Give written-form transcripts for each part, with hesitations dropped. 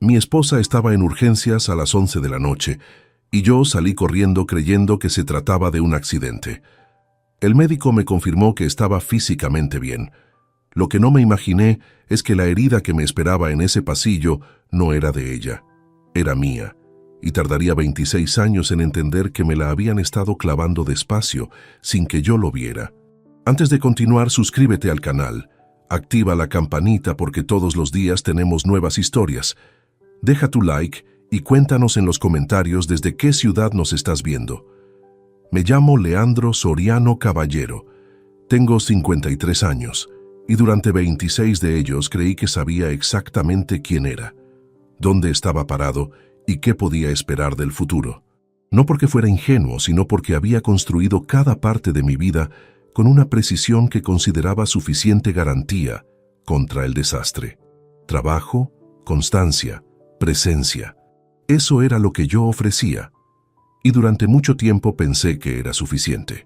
Mi esposa estaba en urgencias a las 11 de la noche y yo salí corriendo creyendo que se trataba de un accidente. El médico me confirmó que estaba físicamente bien. Lo que no me imaginé es que la herida que me esperaba en ese pasillo no era de ella, era mía, y tardaría 26 años en entender que me la habían estado clavando despacio, sin que yo lo viera. Antes de continuar, suscríbete al canal, activa la campanita porque todos los días tenemos nuevas historias. Deja tu like y cuéntanos en los comentarios desde qué ciudad nos estás viendo. Me llamo Leandro Soriano Caballero, tengo 53 años y durante 26 de ellos creí que sabía exactamente quién era, dónde estaba parado y qué podía esperar del futuro. No porque fuera ingenuo, sino porque había construido cada parte de mi vida con una precisión que consideraba suficiente garantía contra el desastre. Trabajo, constancia, presencia. Eso era lo que yo ofrecía, y durante mucho tiempo pensé que era suficiente.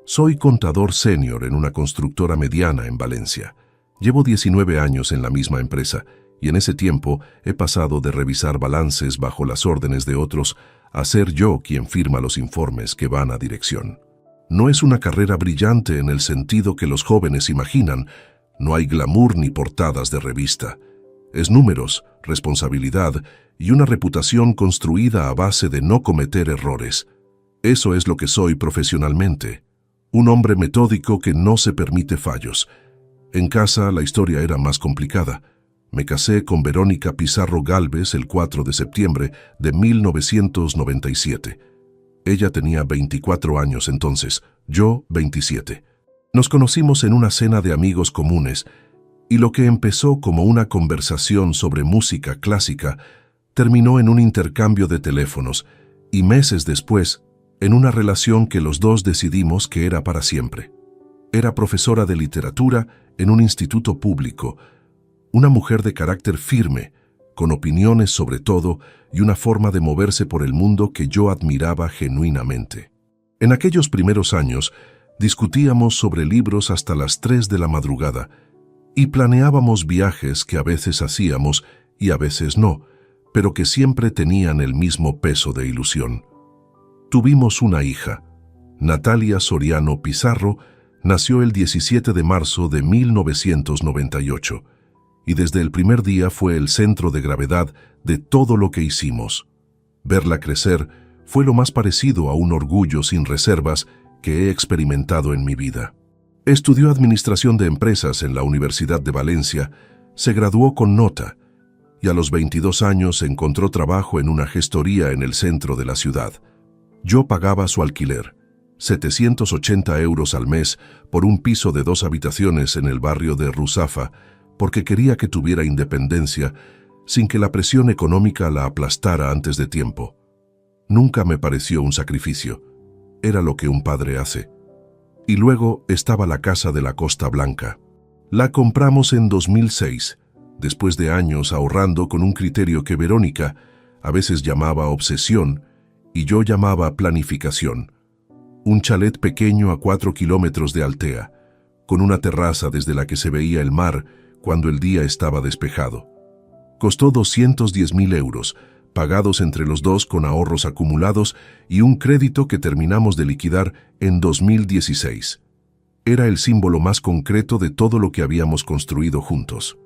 Soy contador senior en una constructora mediana en Valencia. Llevo 19 años en la misma empresa, y en ese tiempo he pasado de revisar balances bajo las órdenes de otros a ser yo quien firma los informes que van a dirección. No es una carrera brillante en el sentido que los jóvenes imaginan, no hay glamour ni portadas de revista. Es números, responsabilidad y una reputación construida a base de no cometer errores. Eso es lo que soy profesionalmente. Un hombre metódico que no se permite fallos. En casa la historia era más complicada. Me casé con Verónica Pizarro Gálvez el 4 de septiembre de 1997. Ella tenía 24 años entonces, yo 27. Nos conocimos en una cena de amigos comunes, y lo que empezó como una conversación sobre música clásica terminó en un intercambio de teléfonos y meses después en una relación que los dos decidimos que era para siempre. Era profesora de literatura en un instituto público, una mujer de carácter firme, con opiniones sobre todo y una forma de moverse por el mundo que yo admiraba genuinamente. En aquellos primeros años discutíamos sobre libros hasta las 3 de la madrugada y planeábamos viajes que a veces hacíamos y a veces no, pero que siempre tenían el mismo peso de ilusión. Tuvimos una hija. Natalia Soriano Pizarro nació el 17 de marzo de 1998 y desde el primer día fue el centro de gravedad de todo lo que hicimos. Verla crecer fue lo más parecido a un orgullo sin reservas que he experimentado en mi vida. Estudió Administración de Empresas en la Universidad de Valencia, se graduó con nota y a los 22 años encontró trabajo en una gestoría en el centro de la ciudad. Yo pagaba su alquiler, 780 € al mes por un piso de 2 habitaciones en el barrio de Ruzafa, porque quería que tuviera independencia sin que la presión económica la aplastara antes de tiempo. Nunca me pareció un sacrificio, era lo que un padre hace. Y luego estaba la casa de la Costa Blanca. La compramos en 2006, después de años ahorrando con un criterio que Verónica a veces llamaba obsesión y yo llamaba planificación. Un chalet pequeño a 4 kilómetros de Altea, con una terraza desde la que se veía el mar cuando el día estaba despejado. Costó 210.000 €, pagados entre los dos con ahorros acumulados y un crédito que terminamos de liquidar en 2016. Era el símbolo más concreto de todo lo que habíamos construido juntos.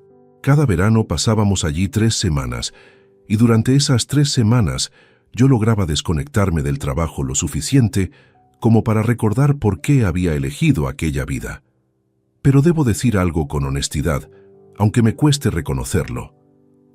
Cada verano pasábamos allí 3 semanas, y durante esas 3 semanas yo lograba desconectarme del trabajo lo suficiente como para recordar por qué había elegido aquella vida. Pero debo decir algo con honestidad, aunque me cueste reconocerlo.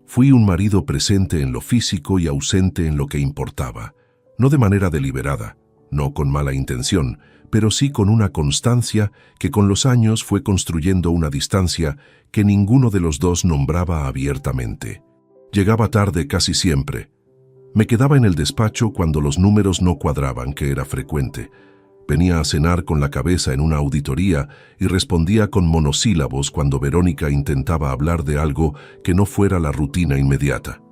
Fui un marido presente en lo físico y ausente en lo que importaba, no de manera deliberada, no con mala intención, pero sí con una constancia que con los años fue construyendo una distancia que ninguno de los dos nombraba abiertamente. Llegaba tarde casi siempre. Me quedaba en el despacho cuando los números no cuadraban, que era frecuente. Venía a cenar con la cabeza en una auditoría y respondía con monosílabos cuando Verónica intentaba hablar de algo que no fuera la rutina inmediata.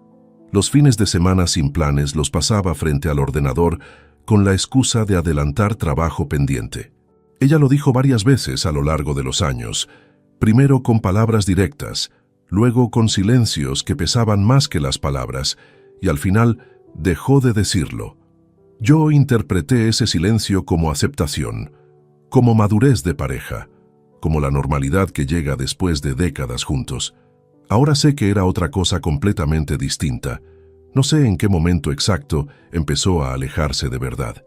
Los fines de semana sin planes los pasaba frente al ordenador con la excusa de adelantar trabajo pendiente. Ella lo dijo varias veces a lo largo de los años, primero con palabras directas, luego con silencios que pesaban más que las palabras, y al final dejó de decirlo. Yo interpreté ese silencio como aceptación, como madurez de pareja, como la normalidad que llega después de décadas juntos. Ahora sé que era otra cosa completamente distinta. No sé en qué momento exacto empezó a alejarse de verdad.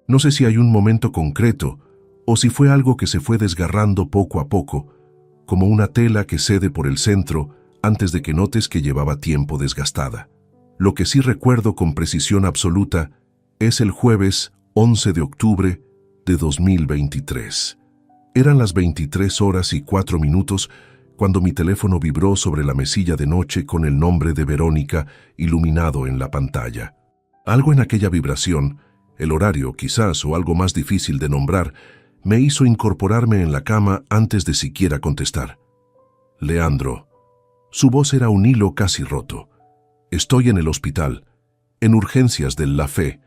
No sé si hay un momento concreto o si fue algo que se fue desgarrando poco a poco, como una tela que cede por el centro antes de que notes que llevaba tiempo desgastada. Lo que sí recuerdo con precisión absoluta es el jueves 11 de octubre de 2023. Eran las 23:04 cuando mi teléfono vibró sobre la mesilla de noche con el nombre de Verónica iluminado en la pantalla. Algo en aquella vibración, el horario quizás o algo más difícil de nombrar, me hizo incorporarme en la cama antes de siquiera contestar. Leandro. Su voz era un hilo casi roto. Estoy en el hospital, en urgencias del La Fe.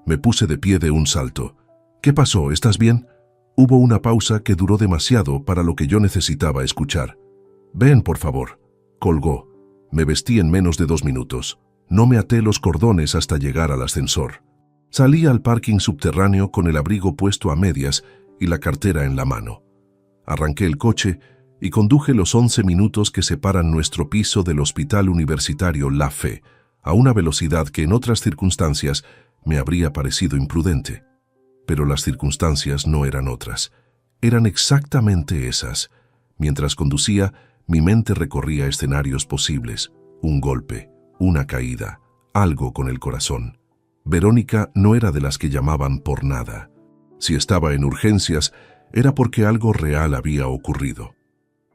Me puse de pie de un salto. ¿Qué pasó? ¿Estás bien? Hubo una pausa que duró demasiado para lo que yo necesitaba escuchar. Ven, por favor. Colgó. Me vestí en menos de 2 minutos. No me até los cordones hasta llegar al ascensor. Salí al parking subterráneo con el abrigo puesto a medias y la cartera en la mano. Arranqué el coche y conduje los 11 minutos que separan nuestro piso del Hospital Universitario La Fe, a una velocidad que en otras circunstancias me habría parecido imprudente. Pero las circunstancias no eran otras. Eran exactamente esas. Mientras conducía, mi mente recorría escenarios posibles. Un golpe, una caída, algo con el corazón. Verónica no era de las que llamaban por nada. Si estaba en urgencias, era porque algo real había ocurrido.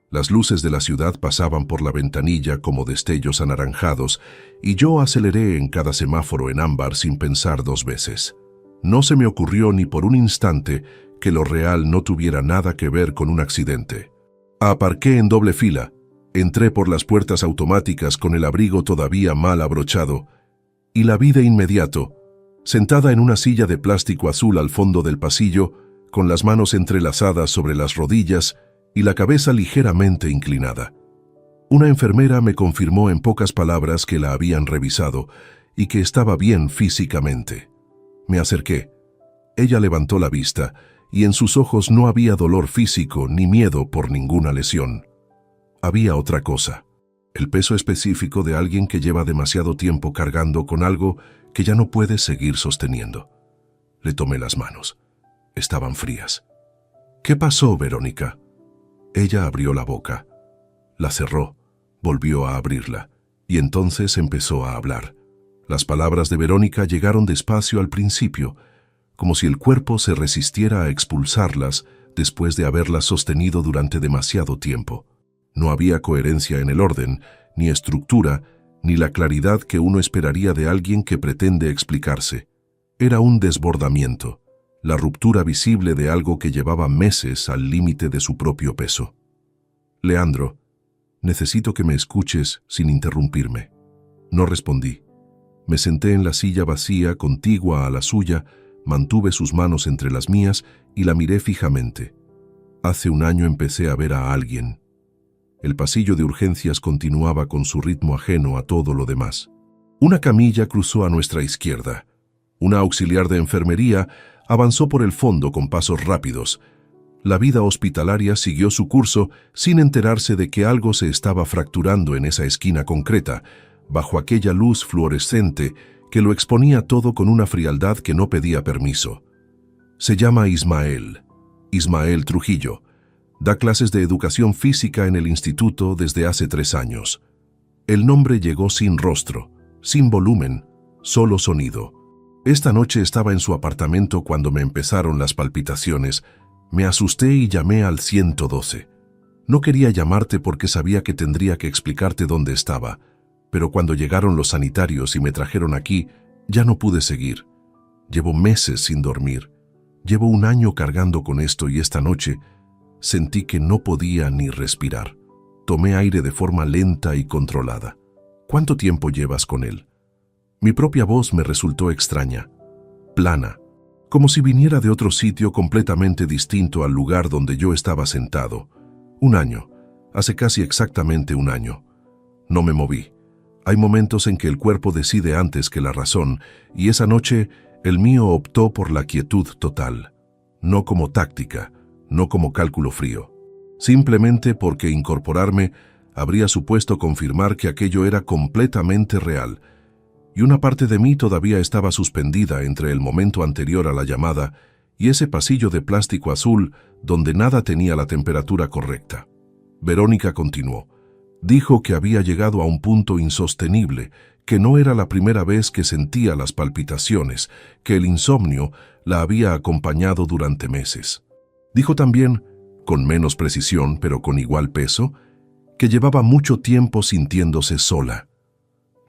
Las luces de la ciudad pasaban por la ventanilla como destellos anaranjados y yo aceleré en cada semáforo en ámbar sin pensar 2 veces. No se me ocurrió ni por un instante que lo real no tuviera nada que ver con un accidente. Aparqué en doble fila, entré por las puertas automáticas con el abrigo todavía mal abrochado y la vi de inmediato, sentada en una silla de plástico azul al fondo del pasillo, con las manos entrelazadas sobre las rodillas y la cabeza ligeramente inclinada. Una enfermera me confirmó en pocas palabras que la habían revisado y que estaba bien físicamente. Me acerqué. Ella levantó la vista y en sus ojos no había dolor físico ni miedo por ninguna lesión. Había otra cosa, el peso específico de alguien que lleva demasiado tiempo cargando con algo que ya no puede seguir sosteniendo. Le tomé las manos. Estaban frías. ¿Qué pasó, Verónica? Ella abrió la boca. La cerró, volvió a abrirla, y entonces empezó a hablar. Las palabras de Verónica llegaron despacio al principio, como si el cuerpo se resistiera a expulsarlas después de haberlas sostenido durante demasiado tiempo. No había coherencia en el orden, ni estructura, ni la claridad que uno esperaría de alguien que pretende explicarse. Era un desbordamiento, la ruptura visible de algo que llevaba meses al límite de su propio peso. Leandro, necesito que me escuches sin interrumpirme. No respondí. Me senté en la silla vacía contigua a la suya, mantuve sus manos entre las mías y la miré fijamente. Hace 1 año empecé a ver a alguien. El pasillo de urgencias continuaba con su ritmo ajeno a todo lo demás. Una camilla cruzó a nuestra izquierda. Una auxiliar de enfermería avanzó por el fondo con pasos rápidos. La vida hospitalaria siguió su curso sin enterarse de que algo se estaba fracturando en esa esquina concreta, bajo aquella luz fluorescente que lo exponía todo con una frialdad que no pedía permiso. Se llama Ismael Trujillo. Da clases de educación física en el instituto desde hace 3 años. El nombre llegó sin rostro, sin volumen, solo sonido. Esta noche estaba en su apartamento cuando me empezaron las palpitaciones. Me asusté y llamé al 112. No quería llamarte porque sabía que tendría que explicarte dónde estaba, pero cuando llegaron los sanitarios y me trajeron aquí, ya no pude seguir. Llevo meses sin dormir. Llevo 1 año cargando con esto y esta noche sentí que no podía ni respirar. Tomé aire de forma lenta y controlada. ¿Cuánto tiempo llevas con él? Mi propia voz me resultó extraña, plana, como si viniera de otro sitio completamente distinto al lugar donde yo estaba sentado. 1 año, hace casi exactamente 1 año. No me moví. Hay momentos en que el cuerpo decide antes que la razón, y esa noche el mío optó por la quietud total. No como táctica, no como cálculo frío. Simplemente porque incorporarme habría supuesto confirmar que aquello era completamente real, y una parte de mí todavía estaba suspendida entre el momento anterior a la llamada y ese pasillo de plástico azul donde nada tenía la temperatura correcta. Verónica continuó. Dijo que había llegado a un punto insostenible, que no era la primera vez que sentía las palpitaciones, que el insomnio la había acompañado durante meses. Dijo también, con menos precisión pero con igual peso, que llevaba mucho tiempo sintiéndose sola.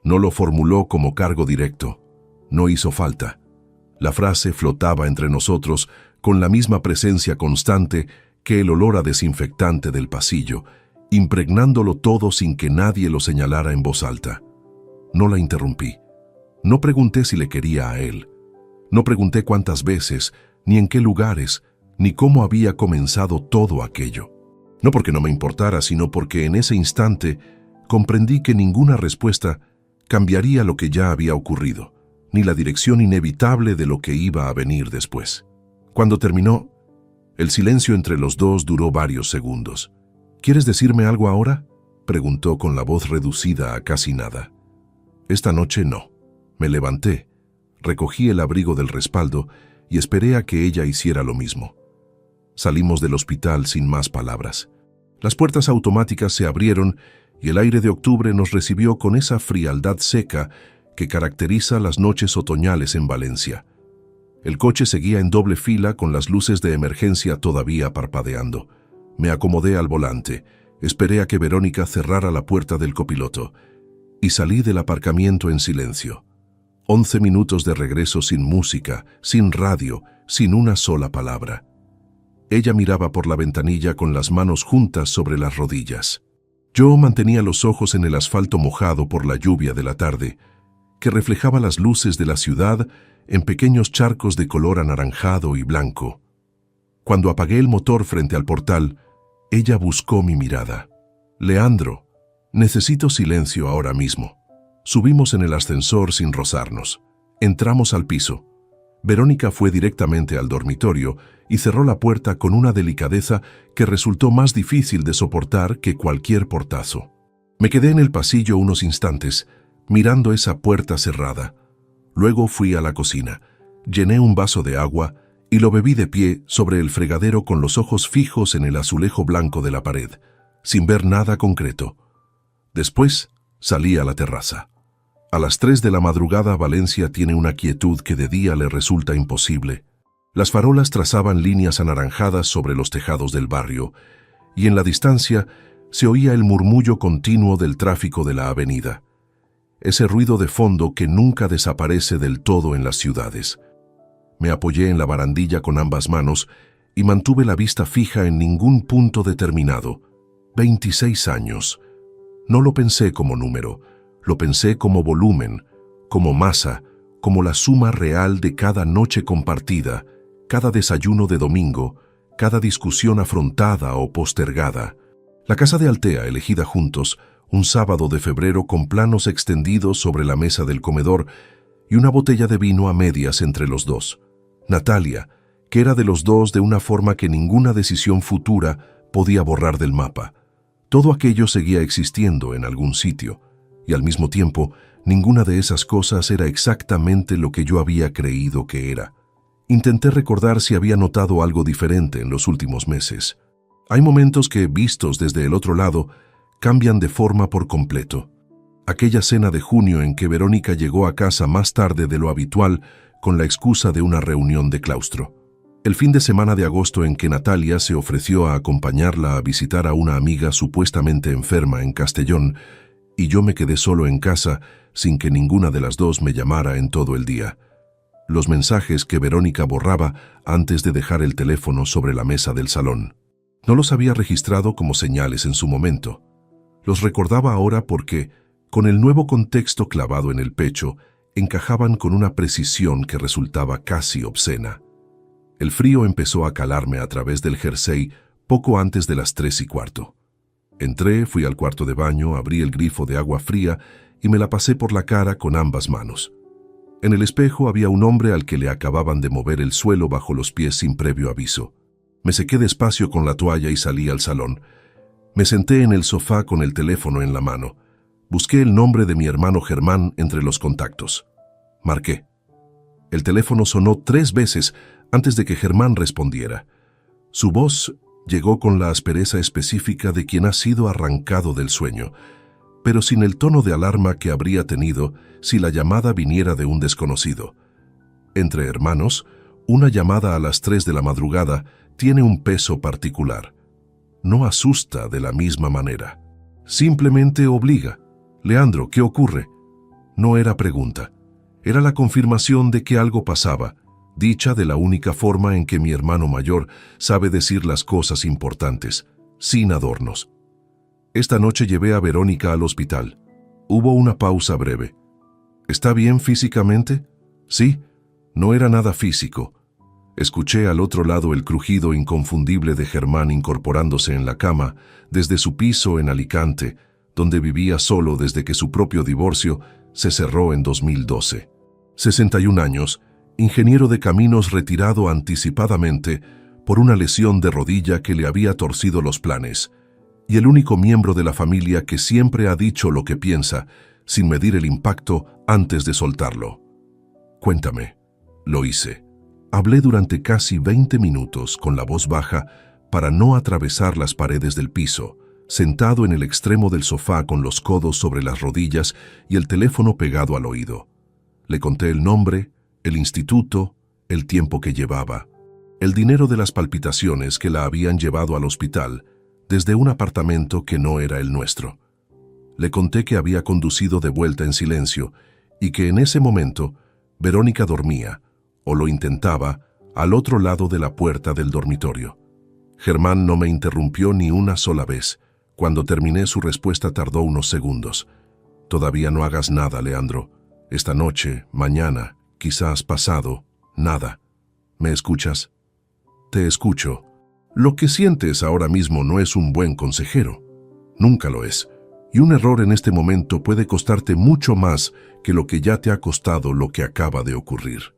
No lo formuló como cargo directo. No hizo falta. La frase flotaba entre nosotros con la misma presencia constante que el olor a desinfectante del pasillo, impregnándolo todo sin que nadie lo señalara en voz alta. No la interrumpí. No pregunté si le quería a él. No pregunté cuántas veces, ni en qué lugares, ni cómo había comenzado todo aquello. No porque no me importara, sino porque en ese instante comprendí que ninguna respuesta cambiaría lo que ya había ocurrido, ni la dirección inevitable de lo que iba a venir después. Cuando terminó, el silencio entre los dos duró varios segundos. ¿Quieres decirme algo ahora?, preguntó con la voz reducida a casi nada. Esta noche no. Me levanté, recogí el abrigo del respaldo y esperé a que ella hiciera lo mismo. Salimos del hospital sin más palabras. Las puertas automáticas se abrieron y el aire de octubre nos recibió con esa frialdad seca que caracteriza las noches otoñales en Valencia. El coche seguía en doble fila con las luces de emergencia todavía parpadeando. Me acomodé al volante, esperé a que Verónica cerrara la puerta del copiloto y salí del aparcamiento en silencio. 11 minutos de regreso sin música, sin radio, sin una sola palabra. Ella miraba por la ventanilla con las manos juntas sobre las rodillas. Yo mantenía los ojos en el asfalto mojado por la lluvia de la tarde, que reflejaba las luces de la ciudad en pequeños charcos de color anaranjado y blanco. Cuando apagué el motor frente al portal, ella buscó mi mirada. «Leandro, necesito silencio ahora mismo». Subimos en el ascensor sin rozarnos. Entramos al piso. Verónica fue directamente al dormitorio y cerró la puerta con una delicadeza que resultó más difícil de soportar que cualquier portazo. Me quedé en el pasillo unos instantes, mirando esa puerta cerrada. Luego fui a la cocina, llené un vaso de agua y lo bebí de pie sobre el fregadero con los ojos fijos en el azulejo blanco de la pared, sin ver nada concreto. Después salí a la terraza. A las 3 de la madrugada Valencia tiene una quietud que de día le resulta imposible. Las farolas trazaban líneas anaranjadas sobre los tejados del barrio, y en la distancia se oía el murmullo continuo del tráfico de la avenida. Ese ruido de fondo que nunca desaparece del todo en las ciudades. Me apoyé en la barandilla con ambas manos y mantuve la vista fija en ningún punto determinado. 26 años. No lo pensé como número, lo pensé como volumen, como masa, como la suma real de cada noche compartida, cada desayuno de domingo, cada discusión afrontada o postergada. La casa de Altea, elegida juntos, un sábado de febrero con planos extendidos sobre la mesa del comedor y una botella de vino a medias entre los dos. Natalia, que era de los dos de una forma que ninguna decisión futura podía borrar del mapa. Todo aquello seguía existiendo en algún sitio, y al mismo tiempo, ninguna de esas cosas era exactamente lo que yo había creído que era. Intenté recordar si había notado algo diferente en los últimos meses. Hay momentos que, vistos desde el otro lado, cambian de forma por completo. Aquella cena de junio en que Verónica llegó a casa más tarde de lo habitual con la excusa de una reunión de claustro. El fin de semana de agosto en que Natalia se ofreció a acompañarla a visitar a una amiga supuestamente enferma en Castellón, y yo me quedé solo en casa sin que ninguna de las dos me llamara en todo el día. Los mensajes que Verónica borraba antes de dejar el teléfono sobre la mesa del salón. No los había registrado como señales en su momento. Los recordaba ahora porque, con el nuevo contexto clavado en el pecho, encajaban con una precisión que resultaba casi obscena. El frío empezó a calarme a través del jersey poco antes de las 3:15. Entré, fui al cuarto de baño, abrí el grifo de agua fría y me la pasé por la cara con ambas manos. En el espejo había un hombre al que le acababan de mover el suelo bajo los pies sin previo aviso. Me sequé despacio con la toalla y salí al salón. Me senté en el sofá con el teléfono en la mano. Busqué el nombre de mi hermano Germán entre los contactos. Marqué. El teléfono sonó 3 veces antes de que Germán respondiera. Su voz llegó con la aspereza específica de quien ha sido arrancado del sueño, pero sin el tono de alarma que habría tenido si la llamada viniera de un desconocido. Entre hermanos, una llamada a las 3 de la madrugada tiene un peso particular. No asusta de la misma manera. Simplemente obliga. Leandro, ¿qué ocurre? No era pregunta. Era la confirmación de que algo pasaba, dicha de la única forma en que mi hermano mayor sabe decir las cosas importantes, sin adornos. Esta noche llevé a Verónica al hospital. Hubo una pausa breve. ¿Está bien físicamente? Sí, no era nada físico. Escuché al otro lado el crujido inconfundible de Germán incorporándose en la cama desde su piso en Alicante, donde vivía solo desde que su propio divorcio se cerró en 2012. 61 años, ingeniero de caminos retirado anticipadamente por una lesión de rodilla que le había torcido los planes, y el único miembro de la familia que siempre ha dicho lo que piensa, sin medir el impacto antes de soltarlo. Cuéntame. Lo hice. Hablé durante casi 20 minutos con la voz baja para no atravesar las paredes del piso, sentado en el extremo del sofá con los codos sobre las rodillas y el teléfono pegado al oído. Le conté el nombre, el instituto, el tiempo que llevaba, el dinero de las palpitaciones que la habían llevado al hospital desde un apartamento que no era el nuestro. Le conté que había conducido de vuelta en silencio y que en ese momento Verónica dormía, o lo intentaba, al otro lado de la puerta del dormitorio. Germán no me interrumpió ni una sola vez. Cuando terminé, su respuesta tardó unos segundos. Todavía no hagas nada, Leandro. Esta noche, mañana, quizás pasado, nada. ¿Me escuchas? Te escucho. Lo que sientes ahora mismo no es un buen consejero. Nunca lo es. Y un error en este momento puede costarte mucho más que lo que ya te ha costado lo que acaba de ocurrir.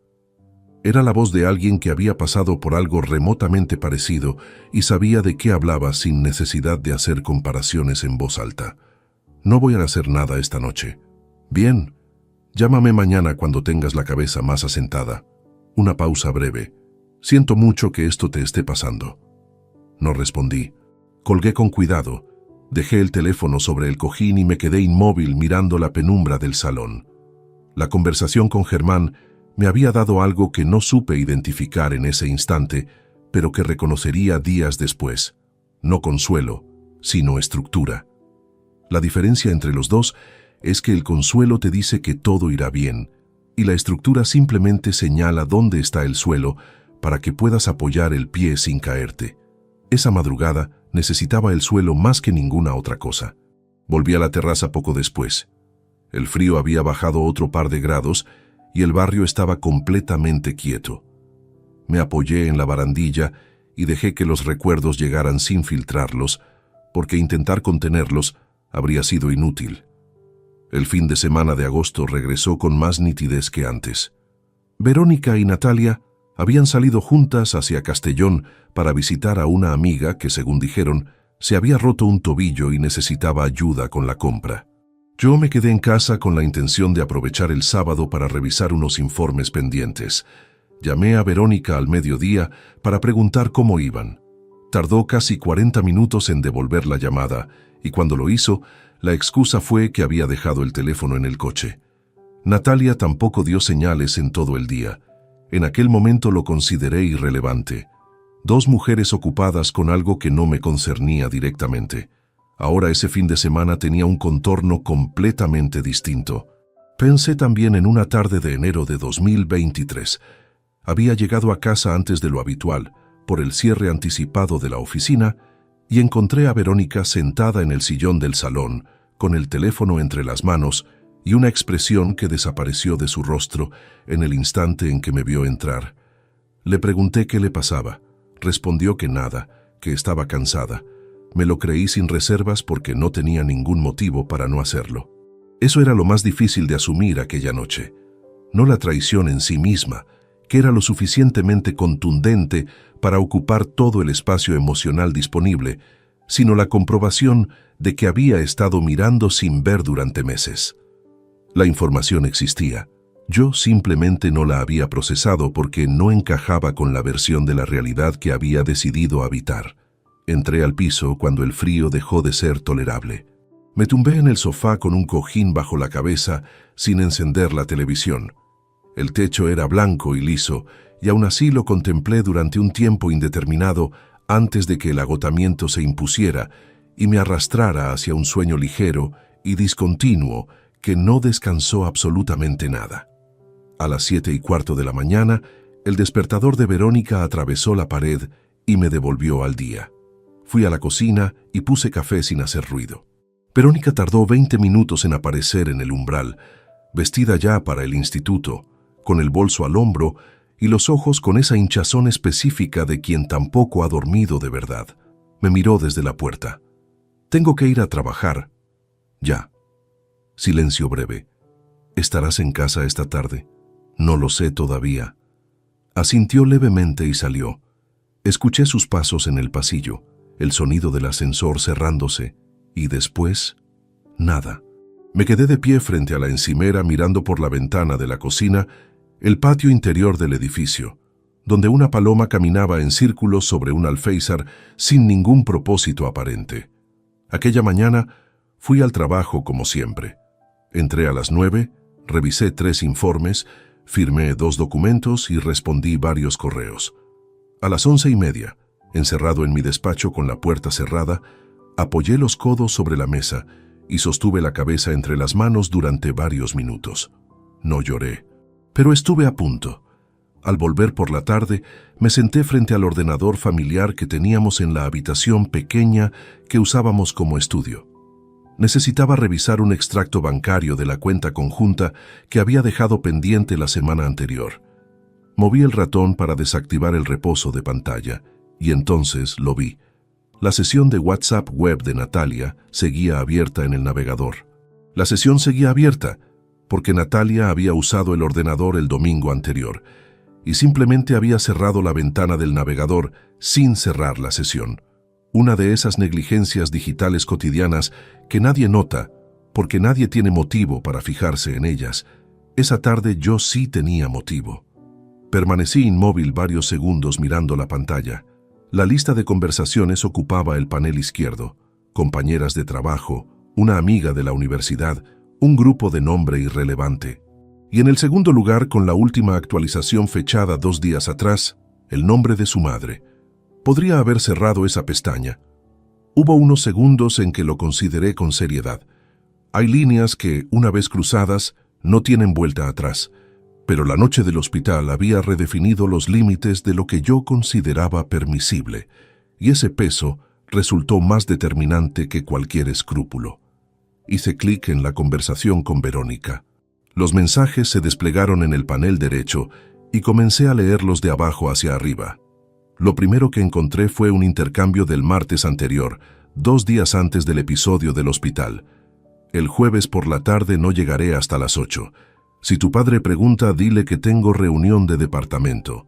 Era la voz de alguien que había pasado por algo remotamente parecido y sabía de qué hablaba sin necesidad de hacer comparaciones en voz alta. No voy a hacer nada esta noche. Bien. Llámame mañana cuando tengas la cabeza más asentada. Una pausa breve. Siento mucho que esto te esté pasando. No respondí. Colgué con cuidado. Dejé el teléfono sobre el cojín y me quedé inmóvil mirando la penumbra del salón. La conversación con Germán me había dado algo que no supe identificar en ese instante, pero que reconocería días después. No consuelo, sino estructura. La diferencia entre los dos es que el consuelo te dice que todo irá bien, y la estructura simplemente señala dónde está el suelo para que puedas apoyar el pie sin caerte. Esa madrugada necesitaba el suelo más que ninguna otra cosa. Volví a la terraza poco después. El frío había bajado otro par de grados y el barrio estaba completamente quieto. Me apoyé en la barandilla y dejé que los recuerdos llegaran sin filtrarlos, porque intentar contenerlos habría sido inútil. El fin de semana de agosto regresó con más nitidez que antes. Verónica y Natalia habían salido juntas hacia Castellón para visitar a una amiga que, según dijeron, se había roto un tobillo y necesitaba ayuda con la compra. Yo me quedé en casa con la intención de aprovechar el sábado para revisar unos informes pendientes. Llamé a Verónica al mediodía para preguntar cómo iban. Tardó casi 40 minutos en devolver la llamada, y cuando lo hizo, la excusa fue que había dejado el teléfono en el coche. Natalia tampoco dio señales en todo el día. En aquel momento lo consideré irrelevante. 2 mujeres ocupadas con algo que no me concernía directamente. Ahora ese fin de semana tenía un contorno completamente distinto. Pensé también en una tarde de enero de 2023. Había llegado a casa antes de lo habitual, por el cierre anticipado de la oficina, y encontré a Verónica sentada en el sillón del salón, con el teléfono entre las manos y una expresión que desapareció de su rostro en el instante en que me vio entrar. Le pregunté qué le pasaba. Respondió que nada, que estaba cansada. Me lo creí sin reservas porque no tenía ningún motivo para no hacerlo. Eso era lo más difícil de asumir aquella noche. No la traición en sí misma, que era lo suficientemente contundente para ocupar todo el espacio emocional disponible, sino la comprobación de que había estado mirando sin ver durante meses. La información existía. Yo simplemente no la había procesado porque no encajaba con la versión de la realidad que había decidido habitar. Entré al piso cuando el frío dejó de ser tolerable. Me tumbé en el sofá con un cojín bajo la cabeza sin encender la televisión. El techo era blanco y liso, y aún así lo contemplé durante un tiempo indeterminado antes de que el agotamiento se impusiera y me arrastrara hacia un sueño ligero y discontinuo que no descansó absolutamente nada. A las 7:15 de la mañana, el despertador de Verónica atravesó la pared y me devolvió al día. Fui a la cocina y puse café sin hacer ruido. Verónica tardó 20 minutos en aparecer en el umbral, vestida ya para el instituto, con el bolso al hombro y los ojos con esa hinchazón específica de quien tampoco ha dormido de verdad. Me miró desde la puerta. «Tengo que ir a trabajar». «Ya». Silencio breve. «¿Estarás en casa esta tarde?» «No lo sé todavía». Asintió levemente y salió. Escuché sus pasos en el pasillo, el sonido del ascensor cerrándose, y después, nada. Me quedé de pie frente a la encimera mirando por la ventana de la cocina el patio interior del edificio, donde una paloma caminaba en círculos sobre un alféizar sin ningún propósito aparente. Aquella mañana fui al trabajo como siempre. Entré a las 9, revisé 3 informes, firmé 2 documentos y respondí varios correos. A las 11:30, encerrado en mi despacho con la puerta cerrada, apoyé los codos sobre la mesa y sostuve la cabeza entre las manos durante varios minutos. No lloré, pero estuve a punto. Al volver por la tarde, me senté frente al ordenador familiar que teníamos en la habitación pequeña que usábamos como estudio. Necesitaba revisar un extracto bancario de la cuenta conjunta que había dejado pendiente la semana anterior. Moví el ratón para desactivar el reposo de pantalla, y entonces lo vi. La sesión de WhatsApp web de Natalia seguía abierta en el navegador. La sesión seguía abierta porque Natalia había usado el ordenador el domingo anterior y simplemente había cerrado la ventana del navegador sin cerrar la sesión. Una de esas negligencias digitales cotidianas que nadie nota porque nadie tiene motivo para fijarse en ellas. Esa tarde yo sí tenía motivo. Permanecí inmóvil varios segundos mirando la pantalla. La lista de conversaciones ocupaba el panel izquierdo. Compañeras de trabajo, una amiga de la universidad, un grupo de nombre irrelevante. Y en el segundo lugar, con la última actualización fechada 2 días atrás, el nombre de su madre. Podría haber cerrado esa pestaña. Hubo unos segundos en que lo consideré con seriedad. Hay líneas que, una vez cruzadas, no tienen vuelta atrás. Pero la noche del hospital había redefinido los límites de lo que yo consideraba permisible, y ese peso resultó más determinante que cualquier escrúpulo. Hice clic en la conversación con Verónica. Los mensajes se desplegaron en el panel derecho y comencé a leerlos de abajo hacia arriba. Lo primero que encontré fue un intercambio del martes anterior, 2 días antes del episodio del hospital. El jueves por la tarde no llegaré hasta las 8. Si tu padre pregunta, dile que tengo reunión de departamento.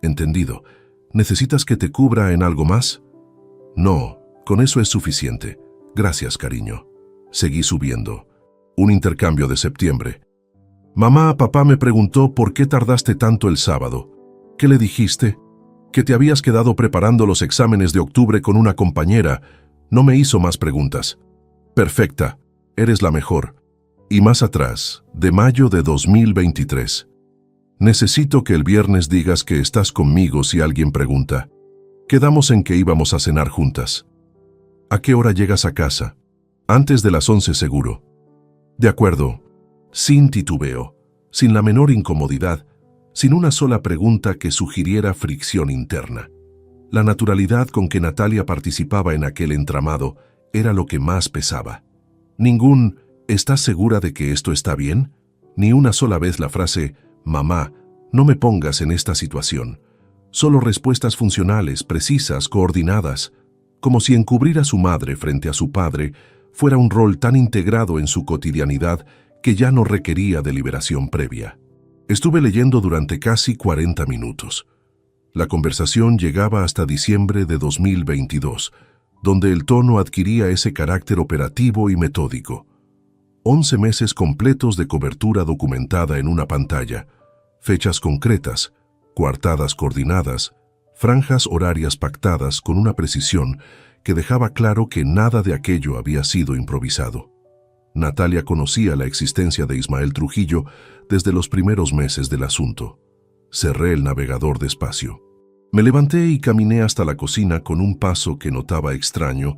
Entendido. ¿Necesitas que te cubra en algo más? No, con eso es suficiente. Gracias, cariño. Seguí subiendo. Un intercambio de septiembre. Mamá, papá me preguntó por qué tardaste tanto el sábado. ¿Qué le dijiste? Que te habías quedado preparando los exámenes de octubre con una compañera. No me hizo más preguntas. Perfecta. Eres la mejor. Y más atrás, de mayo de 2023. Necesito que el viernes digas que estás conmigo si alguien pregunta. Quedamos en que íbamos a cenar juntas. ¿A qué hora llegas a casa? Antes de las 11 seguro. De acuerdo. Sin titubeo, sin la menor incomodidad, sin una sola pregunta que sugiriera fricción interna. La naturalidad con que Natalia participaba en aquel entramado era lo que más pesaba. Ningún ¿estás segura de que esto está bien? Ni una sola vez la frase «Mamá, no me pongas en esta situación». Solo respuestas funcionales, precisas, coordinadas. como si encubrir a su madre frente a su padre fuera un rol tan integrado en su cotidianidad que ya no requería deliberación previa. Estuve leyendo durante casi 40 minutos. La conversación llegaba hasta diciembre de 2022, donde el tono adquiría ese carácter operativo y metódico. 11 meses completos de cobertura documentada en una pantalla, fechas concretas, coartadas coordinadas, franjas horarias pactadas con una precisión que dejaba claro que nada de aquello había sido improvisado. Natalia conocía la existencia de Ismael Trujillo desde los primeros meses del asunto. Cerré el navegador despacio. Me levanté y caminé hasta la cocina con un paso que notaba extraño,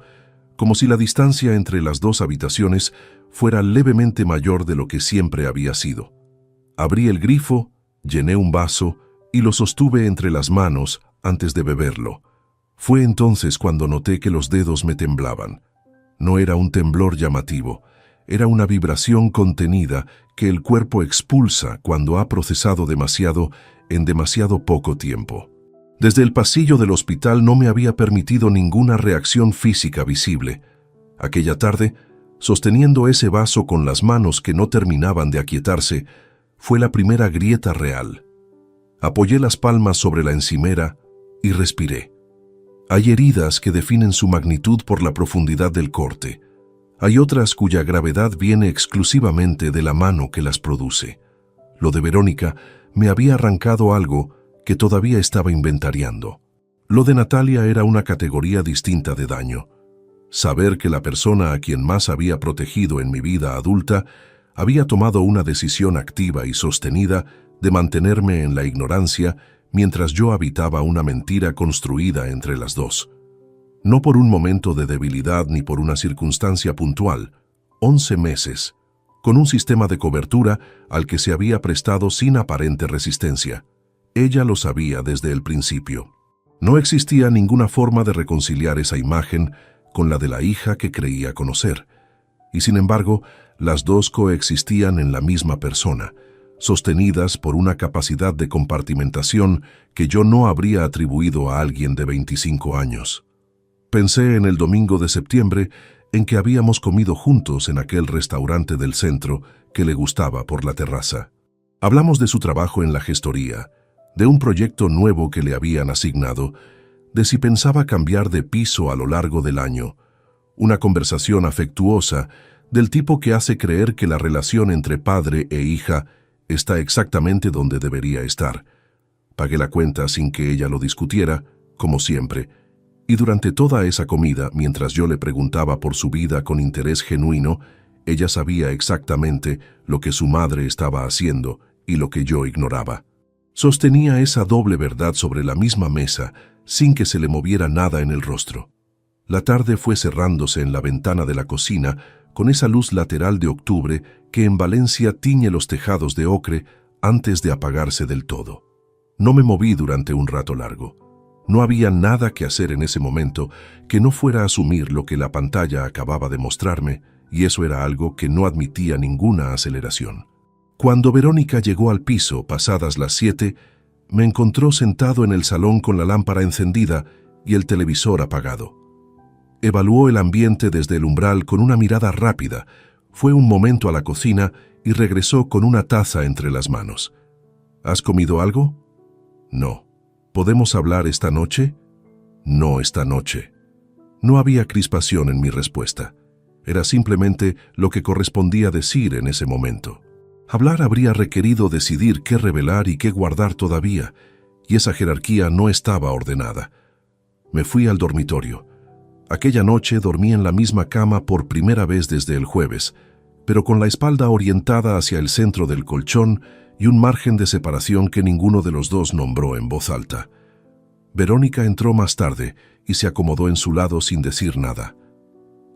como si la distancia entre las dos habitaciones fuera levemente mayor de lo que siempre había sido. Abrí el grifo, llené un vaso y lo sostuve entre las manos antes de beberlo. Fue entonces cuando noté que los dedos me temblaban. No era un temblor llamativo, era una vibración contenida que el cuerpo expulsa cuando ha procesado demasiado en demasiado poco tiempo. Desde el pasillo del hospital no me había permitido ninguna reacción física visible. Aquella tarde, sosteniendo ese vaso con las manos que no terminaban de aquietarse, fue la primera grieta real. Apoyé las palmas sobre la encimera y respiré. Hay heridas que definen su magnitud por la profundidad del corte. Hay otras cuya gravedad viene exclusivamente de la mano que las produce. Lo de Verónica me había arrancado algo que todavía estaba inventariando. Lo de Natalia era una categoría distinta de daño. Saber que la persona a quien más había protegido en mi vida adulta había tomado una decisión activa y sostenida de mantenerme en la ignorancia mientras yo habitaba una mentira construida entre las dos. No por un momento de debilidad ni por una circunstancia puntual, 11 meses, con un sistema de cobertura al que se había prestado sin aparente resistencia. Ella lo sabía desde el principio. No existía ninguna forma de reconciliar esa imagen con la de la hija que creía conocer. Y sin embargo, las dos coexistían en la misma persona, sostenidas por una capacidad de compartimentación que yo no habría atribuido a alguien de 25 años. Pensé en el domingo de septiembre en que habíamos comido juntos en aquel restaurante del centro que le gustaba por la terraza. Hablamos de su trabajo en la gestoría, de un proyecto nuevo que le habían asignado, de si pensaba cambiar de piso a lo largo del año. Una conversación afectuosa del tipo que hace creer que la relación entre padre e hija está exactamente donde debería estar. Pagué la cuenta sin que ella lo discutiera, como siempre, y durante toda esa comida, mientras yo le preguntaba por su vida con interés genuino, ella sabía exactamente lo que su madre estaba haciendo y lo que yo ignoraba. Sostenía esa doble verdad sobre la misma mesa, sin que se le moviera nada en el rostro. La tarde fue cerrándose en la ventana de la cocina con esa luz lateral de octubre que en Valencia tiñe los tejados de ocre antes de apagarse del todo. No me moví durante un rato largo. No había nada que hacer en ese momento que no fuera asumir lo que la pantalla acababa de mostrarme, y eso era algo que no admitía ninguna aceleración. Cuando Verónica llegó al piso, pasadas las 7, me encontró sentado en el salón con la lámpara encendida y el televisor apagado. Evaluó el ambiente desde el umbral con una mirada rápida, fue un momento a la cocina y regresó con una taza entre las manos. ¿Has comido algo? No. ¿Podemos hablar esta noche? No esta noche. No había crispación en mi respuesta. Era simplemente lo que correspondía decir en ese momento. Hablar habría requerido decidir qué revelar y qué guardar todavía, y esa jerarquía no estaba ordenada. Me fui al dormitorio. Aquella noche dormí en la misma cama por primera vez desde el jueves, pero con la espalda orientada hacia el centro del colchón y un margen de separación que ninguno de los dos nombró en voz alta. Verónica entró más tarde y se acomodó en su lado sin decir nada.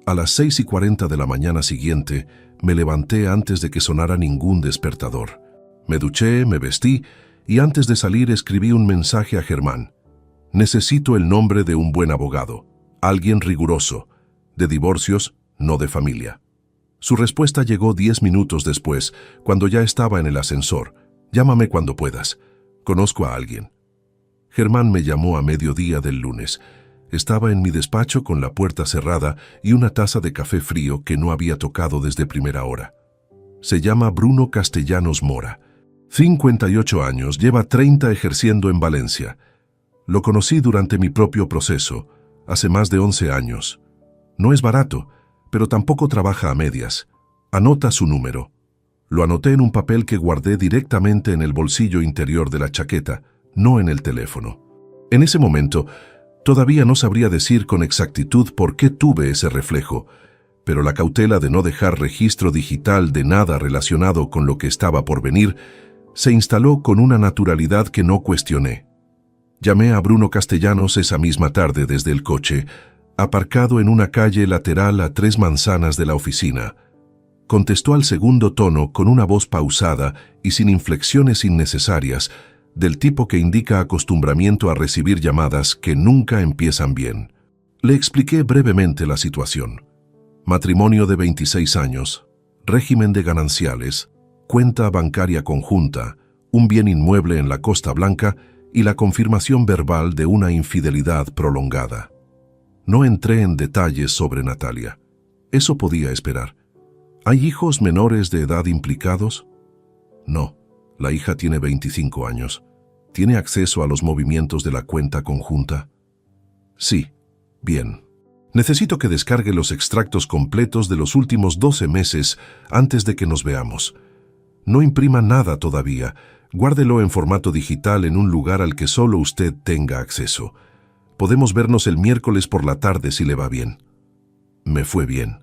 A las 6:40 de la mañana siguiente, me levanté antes de que sonara ningún despertador. Me duché, me vestí y antes de salir escribí un mensaje a Germán. Necesito el nombre de un buen abogado, alguien riguroso, de divorcios, no de familia. Su respuesta llegó 10 minutos después, cuando ya estaba en el ascensor. Llámame cuando puedas. Conozco a alguien. Germán me llamó a mediodía del lunes. Estaba en mi despacho con la puerta cerrada y una taza de café frío que no había tocado desde primera hora. Se llama Bruno Castellanos Mora. 58 años, lleva 30 ejerciendo en Valencia. Lo conocí durante mi propio proceso, hace más de 11 años. No es barato, pero tampoco trabaja a medias. Anota su número. Lo anoté en un papel que guardé directamente en el bolsillo interior de la chaqueta, no en el teléfono. En ese momento, todavía no sabría decir con exactitud por qué tuve ese reflejo, pero la cautela de no dejar registro digital de nada relacionado con lo que estaba por venir se instaló con una naturalidad que no cuestioné. Llamé a Bruno Castellanos esa misma tarde desde el coche, aparcado en una calle lateral a 3 manzanas de la oficina. Contestó al segundo tono con una voz pausada y sin inflexiones innecesarias, del tipo que indica acostumbramiento a recibir llamadas que nunca empiezan bien. Le expliqué brevemente la situación. Matrimonio de 26 años, régimen de gananciales, cuenta bancaria conjunta, un bien inmueble en la Costa Blanca y la confirmación verbal de una infidelidad prolongada. No entré en detalles sobre Natalia. Eso podía esperar. ¿Hay hijos menores de edad implicados? No, la hija tiene 25 años. ¿Tiene acceso a los movimientos de la cuenta conjunta? Sí. Bien. Necesito que descargue los extractos completos de los últimos 12 meses antes de que nos veamos. No imprima nada todavía. Guárdelo en formato digital en un lugar al que solo usted tenga acceso. Podemos vernos el miércoles por la tarde si le va bien. Me fue bien.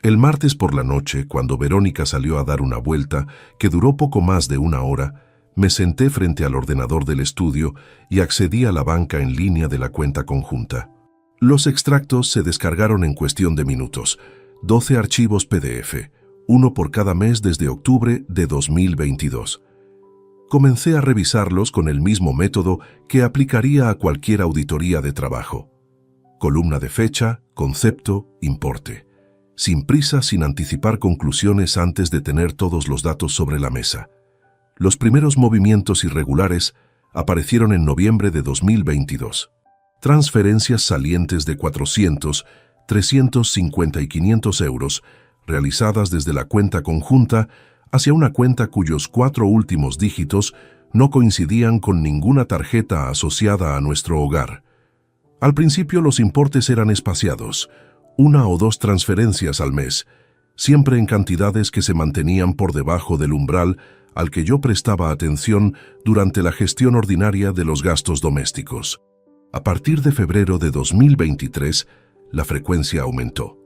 El martes por la noche, cuando Verónica salió a dar una vuelta, que duró poco más de 1 hora, me senté frente al ordenador del estudio y accedí a la banca en línea de la cuenta conjunta. Los extractos se descargaron en cuestión de minutos, 12 archivos PDF, uno por cada mes desde octubre de 2022. Comencé a revisarlos con el mismo método que aplicaría a cualquier auditoría de trabajo. Columna de fecha, concepto, importe. Sin prisa, sin anticipar conclusiones antes de tener todos los datos sobre la mesa. Los primeros movimientos irregulares aparecieron en noviembre de 2022. Transferencias salientes de 400, 350 y 500 euros realizadas desde la cuenta conjunta hacia una cuenta cuyos 4 últimos dígitos no coincidían con ninguna tarjeta asociada a nuestro hogar. Al principio los importes eran espaciados, 1 o 2 transferencias al mes, siempre en cantidades que se mantenían por debajo del umbral al que yo prestaba atención durante la gestión ordinaria de los gastos domésticos. A partir de febrero de 2023, la frecuencia aumentó.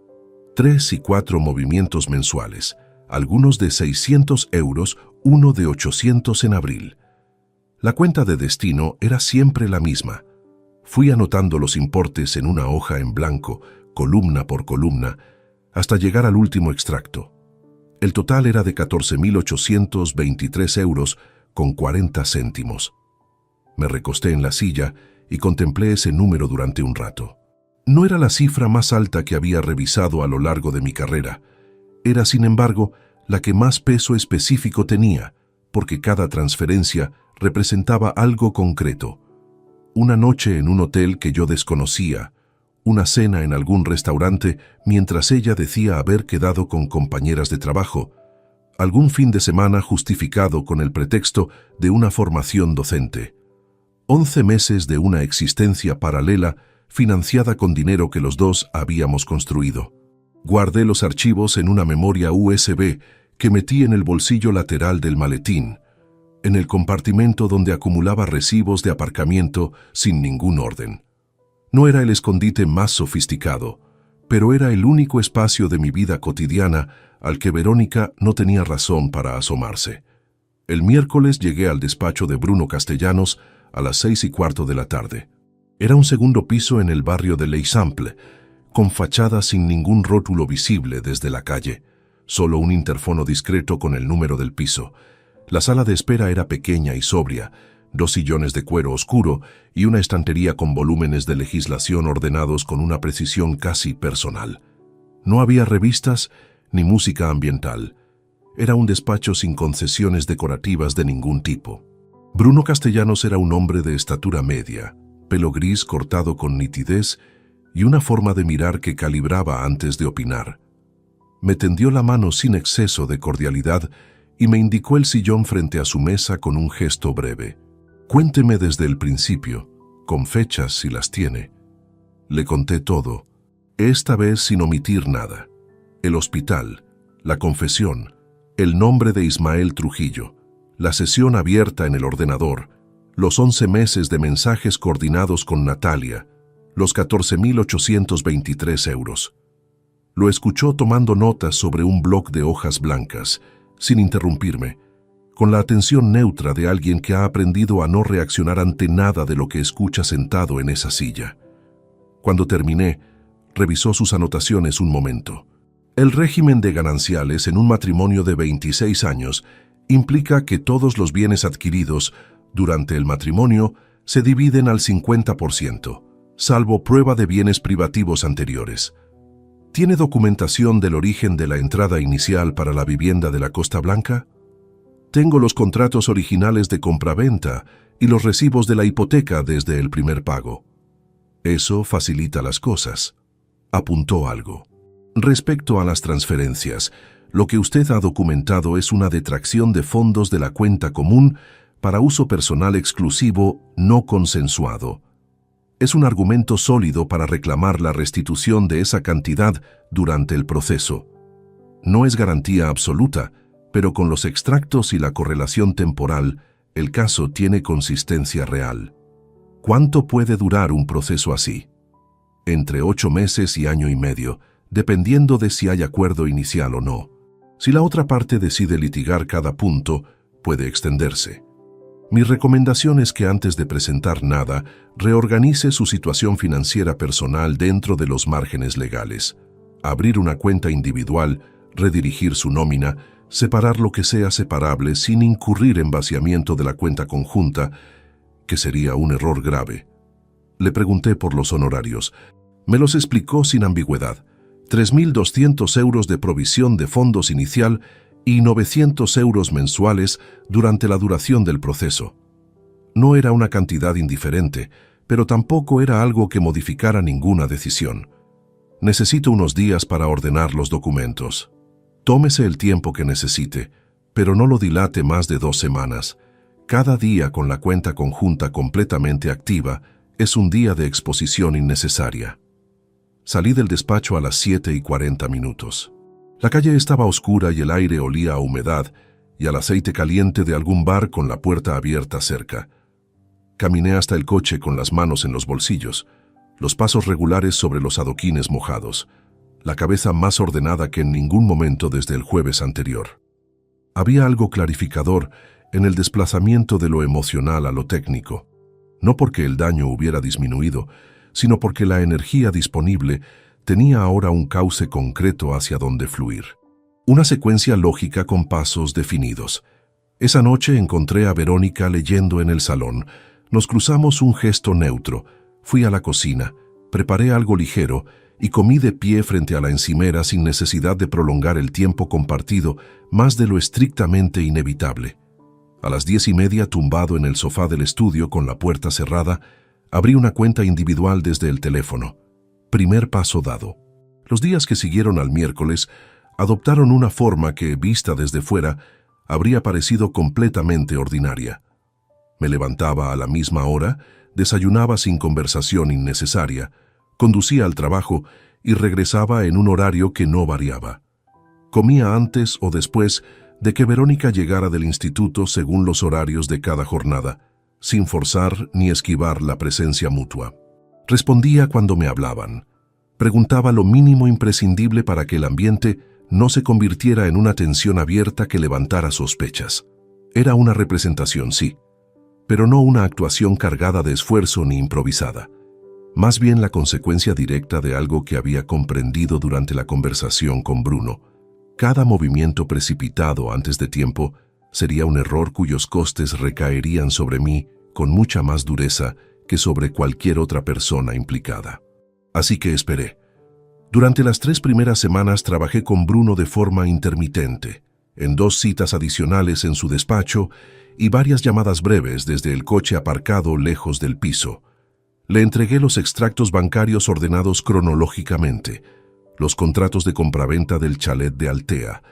3 y 4 movimientos mensuales, algunos de 600 euros, uno de 800 en abril. La cuenta de destino era siempre la misma. Fui anotando los importes en una hoja en blanco, columna por columna, hasta llegar al último extracto. El total era de 14.823 euros con 40 céntimos. Me recosté en la silla y contemplé ese número durante un rato. No era la cifra más alta que había revisado a lo largo de mi carrera. Era, sin embargo, la que más peso específico tenía, porque cada transferencia representaba algo concreto. Una noche en un hotel que yo desconocía, una cena en algún restaurante mientras ella decía haber quedado con compañeras de trabajo, algún fin de semana justificado con el pretexto de una formación docente. 11 meses de una existencia paralela financiada con dinero que los dos habíamos construido. Guardé los archivos en una memoria USB que metí en el bolsillo lateral del maletín, en el compartimento donde acumulaba recibos de aparcamiento sin ningún orden. No era el escondite más sofisticado, pero era el único espacio de mi vida cotidiana al que Verónica no tenía razón para asomarse. El miércoles llegué al despacho de Bruno Castellanos a las 6:15 de la tarde. Era un segundo piso en el barrio de l'Eixample, con fachada sin ningún rótulo visible desde la calle, solo un interfono discreto con el número del piso. La sala de espera era pequeña y sobria, 2 sillones de cuero oscuro y una estantería con volúmenes de legislación ordenados con una precisión casi personal. No había revistas ni música ambiental. Era un despacho sin concesiones decorativas de ningún tipo. Bruno Castellanos era un hombre de estatura media, pelo gris cortado con nitidez y una forma de mirar que calibraba antes de opinar. Me tendió la mano sin exceso de cordialidad y me indicó el sillón frente a su mesa con un gesto breve. Cuénteme desde el principio, con fechas si las tiene. Le conté todo, esta vez sin omitir nada. El hospital, la confesión, el nombre de Ismael Trujillo, la sesión abierta en el ordenador, los 11 meses de mensajes coordinados con Natalia, los 14.823 euros. Lo escuchó tomando notas sobre un bloc de hojas blancas, sin interrumpirme, con la atención neutra de alguien que ha aprendido a no reaccionar ante nada de lo que escucha sentado en esa silla. Cuando terminé, revisó sus anotaciones un momento. El régimen de gananciales en un matrimonio de 26 años implica que todos los bienes adquiridos durante el matrimonio se dividen al 50%, salvo prueba de bienes privativos anteriores. ¿Tiene documentación del origen de la entrada inicial para la vivienda de la Costa Blanca? Tengo los contratos originales de compraventa y los recibos de la hipoteca desde el primer pago. Eso facilita las cosas. Apuntó algo. Respecto a las transferencias, lo que usted ha documentado es una detracción de fondos de la cuenta común para uso personal exclusivo no consensuado. Es un argumento sólido para reclamar la restitución de esa cantidad durante el proceso. No es garantía absoluta, pero con los extractos y la correlación temporal, el caso tiene consistencia real. ¿Cuánto puede durar un proceso así? Entre 8 meses y año y medio, dependiendo de si hay acuerdo inicial o no. Si la otra parte decide litigar cada punto, puede extenderse. Mi recomendación es que antes de presentar nada, reorganice su situación financiera personal dentro de los márgenes legales. Abrir una cuenta individual, redirigir su nómina, separar lo que sea separable sin incurrir en vaciamiento de la cuenta conjunta, que sería un error grave. Le pregunté por los honorarios. Me los explicó sin ambigüedad. 3.200 euros de provisión de fondos inicial y 900 euros mensuales durante la duración del proceso. No era una cantidad indiferente, pero tampoco era algo que modificara ninguna decisión. Necesito unos días para ordenar los documentos. Tómese el tiempo que necesite, pero no lo dilate más de 2 semanas. Cada día con la cuenta conjunta completamente activa es un día de exposición innecesaria. Salí del despacho a las 7:40. La calle estaba oscura y el aire olía a humedad y al aceite caliente de algún bar con la puerta abierta cerca. Caminé hasta el coche con las manos en los bolsillos, los pasos regulares sobre los adoquines mojados, la cabeza más ordenada que en ningún momento desde el jueves anterior. Había algo clarificador en el desplazamiento de lo emocional a lo técnico, no porque el daño hubiera disminuido, sino porque la energía disponible tenía ahora un cauce concreto hacia donde fluir. Una secuencia lógica con pasos definidos. Esa noche encontré a Verónica leyendo en el salón. Nos cruzamos un gesto neutro. Fui a la cocina, preparé algo ligero y comí de pie frente a la encimera sin necesidad de prolongar el tiempo compartido más de lo estrictamente inevitable. A las 10:30, tumbado en el sofá del estudio con la puerta cerrada, abrí una cuenta individual desde el teléfono. Primer paso dado. Los días que siguieron al miércoles adoptaron una forma que, vista desde fuera, habría parecido completamente ordinaria. Me levantaba a la misma hora, desayunaba sin conversación innecesaria, conducía al trabajo y regresaba en un horario que no variaba. Comía antes o después de que Verónica llegara del instituto según los horarios de cada jornada, sin forzar ni esquivar la presencia mutua. Respondía cuando me hablaban. Preguntaba lo mínimo imprescindible para que el ambiente no se convirtiera en una tensión abierta que levantara sospechas. Era una representación, sí, pero no una actuación cargada de esfuerzo ni improvisada. Más bien la consecuencia directa de algo que había comprendido durante la conversación con Bruno. Cada movimiento precipitado antes de tiempo sería un error cuyos costes recaerían sobre mí con mucha más dureza que sobre cualquier otra persona implicada. Así que esperé. Durante las 3 primeras semanas trabajé con Bruno de forma intermitente, en 2 citas adicionales en su despacho y varias llamadas breves desde el coche aparcado lejos del piso. Le entregué los extractos bancarios ordenados cronológicamente, los contratos de compraventa del chalet de Altea,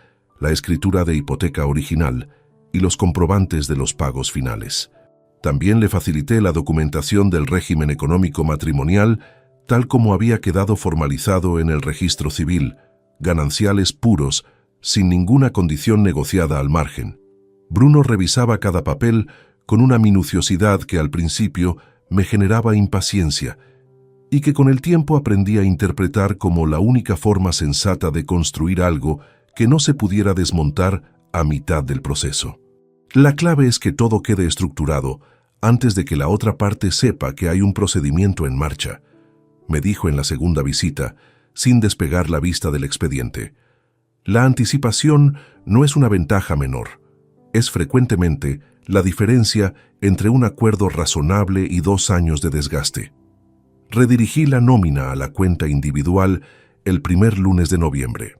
la escritura de hipoteca original y los comprobantes de los pagos finales. También le facilité la documentación del régimen económico matrimonial, tal como había quedado formalizado en el registro civil, gananciales puros, sin ninguna condición negociada al margen. Bruno revisaba cada papel con una minuciosidad que al principio me generaba impaciencia y que con el tiempo aprendí a interpretar como la única forma sensata de construir algo que no se pudiera desmontar a mitad del proceso. La clave es que todo quede estructurado antes de que la otra parte sepa que hay un procedimiento en marcha, me dijo en la segunda visita, sin despegar la vista del expediente. La anticipación no es una ventaja menor. Es frecuentemente la diferencia entre un acuerdo razonable y 2 años de desgaste. Redirigí la nómina a la cuenta individual el primer lunes de noviembre.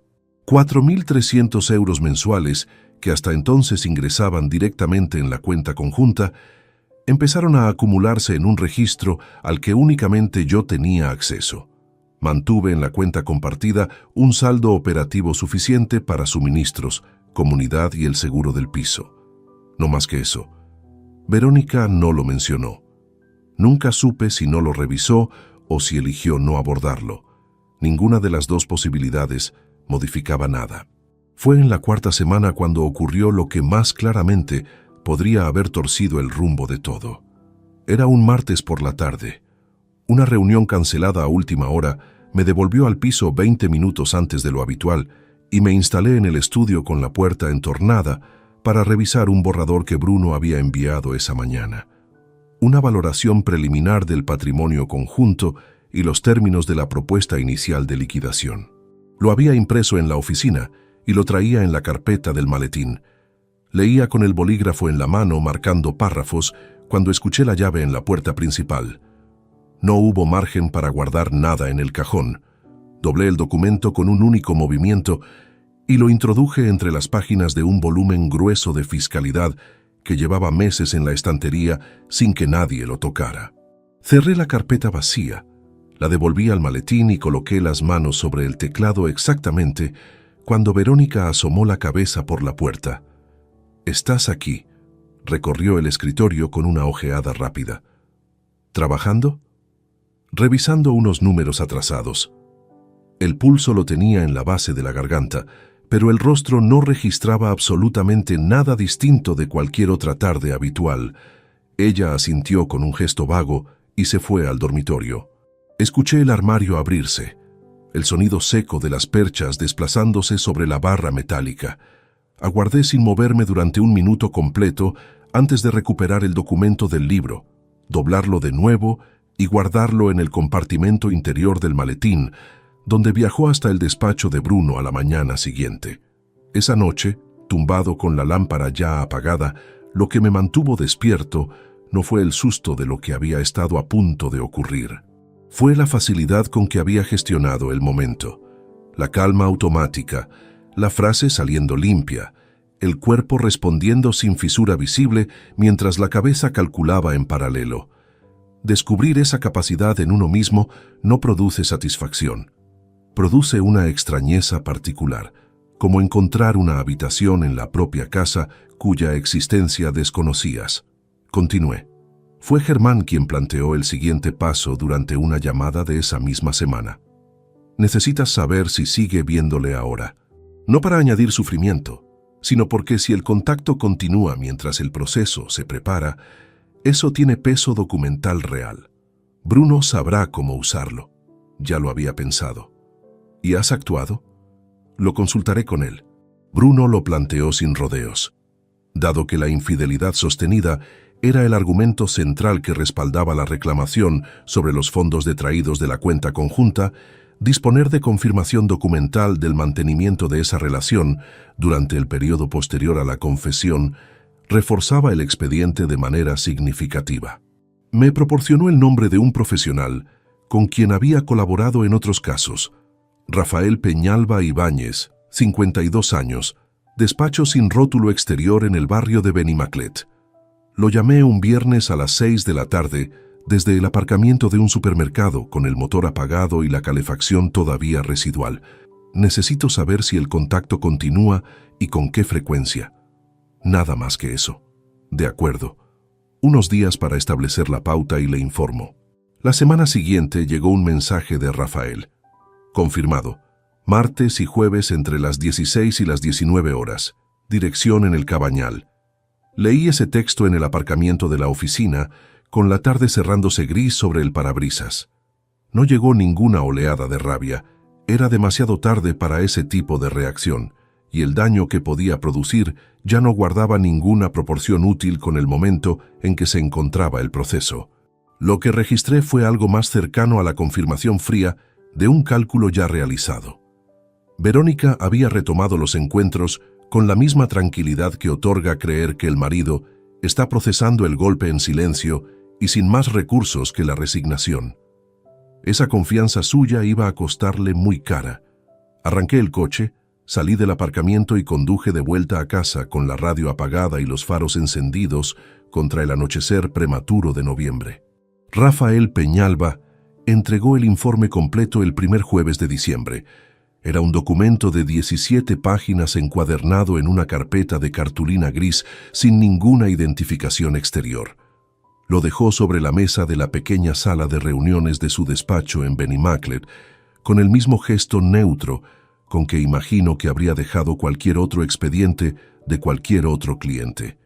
4.300 euros mensuales, que hasta entonces ingresaban directamente en la cuenta conjunta, empezaron a acumularse en un registro al que únicamente yo tenía acceso. Mantuve en la cuenta compartida un saldo operativo suficiente para suministros, comunidad y el seguro del piso. No más que eso. Verónica no lo mencionó. Nunca supe si no lo revisó o si eligió no abordarlo. Ninguna de las dos posibilidades modificaba nada. Fue en la 4ª semana cuando ocurrió lo que más claramente podría haber torcido el rumbo de todo. Era un martes por la tarde. Una reunión cancelada a última hora me devolvió al piso 20 minutos antes de lo habitual y me instalé en el estudio con la puerta entornada para revisar un borrador que Bruno había enviado esa mañana. Una valoración preliminar del patrimonio conjunto y los términos de la propuesta inicial de liquidación. Lo había impreso en la oficina y lo traía en la carpeta del maletín. Leía con el bolígrafo en la mano marcando párrafos cuando escuché la llave en la puerta principal. No hubo margen para guardar nada en el cajón. Doblé el documento con un único movimiento y lo introduje entre las páginas de un volumen grueso de fiscalidad que llevaba meses en la estantería sin que nadie lo tocara. Cerré la carpeta vacía, la devolví al maletín y coloqué las manos sobre el teclado exactamente cuando Verónica asomó la cabeza por la puerta. «¿Estás aquí?», recorrió el escritorio con una ojeada rápida. «¿Trabajando?». Revisando unos números atrasados. El pulso lo tenía en la base de la garganta, pero el rostro no registraba absolutamente nada distinto de cualquier otra tarde habitual. Ella asintió con un gesto vago y se fue al dormitorio. Escuché el armario abrirse, el sonido seco de las perchas desplazándose sobre la barra metálica. Aguardé sin moverme durante 1 minuto completo antes de recuperar el documento del libro, doblarlo de nuevo y guardarlo en el compartimento interior del maletín, donde viajó hasta el despacho de Bruno a la mañana siguiente. Esa noche, tumbado con la lámpara ya apagada, lo que me mantuvo despierto no fue el susto de lo que había estado a punto de ocurrir. Fue la facilidad con que había gestionado el momento, la calma automática, la frase saliendo limpia, el cuerpo respondiendo sin fisura visible mientras la cabeza calculaba en paralelo. Descubrir esa capacidad en uno mismo no produce satisfacción. Produce una extrañeza particular, como encontrar una habitación en la propia casa cuya existencia desconocías. Continué. Fue Germán quien planteó el siguiente paso durante una llamada de esa misma semana. Necesitas saber si sigue viéndole ahora. No para añadir sufrimiento, sino porque si el contacto continúa mientras el proceso se prepara, eso tiene peso documental real. Bruno sabrá cómo usarlo. Ya lo había pensado. ¿Y has actuado? Lo consultaré con él. Bruno lo planteó sin rodeos. Dado que la infidelidad sostenida era el argumento central que respaldaba la reclamación sobre los fondos detraídos de la cuenta conjunta, disponer de confirmación documental del mantenimiento de esa relación durante el periodo posterior a la confesión reforzaba el expediente de manera significativa. Me proporcionó el nombre de un profesional con quien había colaborado en otros casos, Rafael Peñalba Ibáñez, 52 años, despacho sin rótulo exterior en el barrio de Benimaclet. Lo llamé un viernes a las 6 de la tarde, desde el aparcamiento de un supermercado con el motor apagado y la calefacción todavía residual. Necesito saber si el contacto continúa y con qué frecuencia. Nada más que eso. De acuerdo. Unos días para establecer la pauta y le informo. La semana siguiente llegó un mensaje de Rafael. Confirmado. Martes y jueves entre las 16 y las 19 horas. Dirección en el Cabañal. Leí ese texto en el aparcamiento de la oficina, con la tarde cerrándose gris sobre el parabrisas. No llegó ninguna oleada de rabia. Era demasiado tarde para ese tipo de reacción, y el daño que podía producir ya no guardaba ninguna proporción útil con el momento en que se encontraba el proceso. Lo que registré fue algo más cercano a la confirmación fría de un cálculo ya realizado. Verónica había retomado los encuentros con la misma tranquilidad que otorga creer que el marido está procesando el golpe en silencio y sin más recursos que la resignación. Esa confianza suya iba a costarle muy cara. Arranqué el coche, salí del aparcamiento y conduje de vuelta a casa con la radio apagada y los faros encendidos contra el anochecer prematuro de noviembre. Rafael Peñalba entregó el informe completo el primer jueves de diciembre. Era un documento de 17 páginas encuadernado en una carpeta de cartulina gris sin ninguna identificación exterior. Lo dejó sobre la mesa de la pequeña sala de reuniones de su despacho en Benimaclet, con el mismo gesto neutro con que imagino que habría dejado cualquier otro expediente de cualquier otro cliente.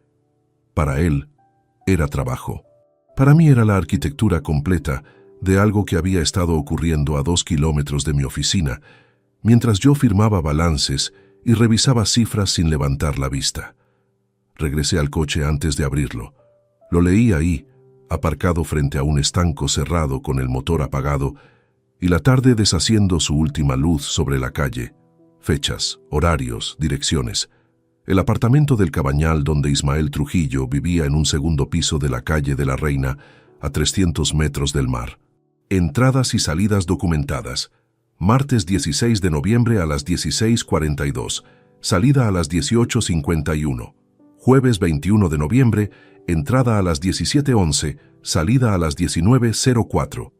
Para él, era trabajo. Para mí era la arquitectura completa de algo que había estado ocurriendo a 2 kilómetros de mi oficina, mientras yo firmaba balances y revisaba cifras sin levantar la vista. Regresé al coche antes de abrirlo. Lo leí ahí, aparcado frente a un estanco cerrado con el motor apagado, y la tarde deshaciendo su última luz sobre la calle. Fechas, horarios, direcciones. El apartamento del Cabañal donde Ismael Trujillo vivía en un segundo piso de la calle de la Reina, a 300 metros del mar. Entradas y salidas documentadas. Martes 16 de noviembre a las 16:42, salida a las 18:51. Jueves 21 de noviembre, entrada a las 17:11, salida a las 19:04.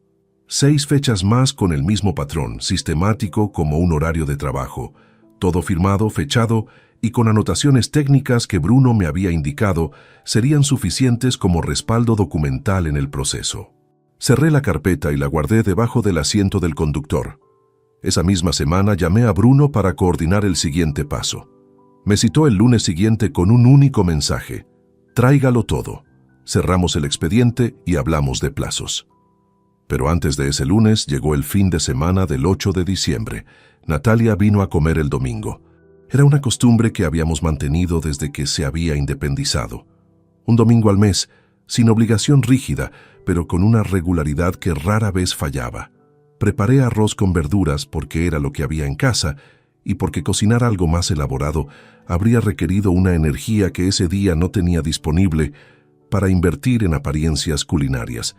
6 fechas más con el mismo patrón, sistemático como un horario de trabajo. Todo firmado, fechado y con anotaciones técnicas que Bruno me había indicado serían suficientes como respaldo documental en el proceso. Cerré la carpeta y la guardé debajo del asiento del conductor. Esa misma semana llamé a Bruno para coordinar el siguiente paso. Me citó el lunes siguiente con un único mensaje: tráigalo todo. Cerramos el expediente y hablamos de plazos. Pero antes de ese lunes llegó el fin de semana del 8 de diciembre. Natalia vino a comer el domingo. Era una costumbre que habíamos mantenido desde que se había independizado. Un domingo al mes, sin obligación rígida, pero con una regularidad que rara vez fallaba. Preparé arroz con verduras porque era lo que había en casa y porque cocinar algo más elaborado habría requerido una energía que ese día no tenía disponible para invertir en apariencias culinarias.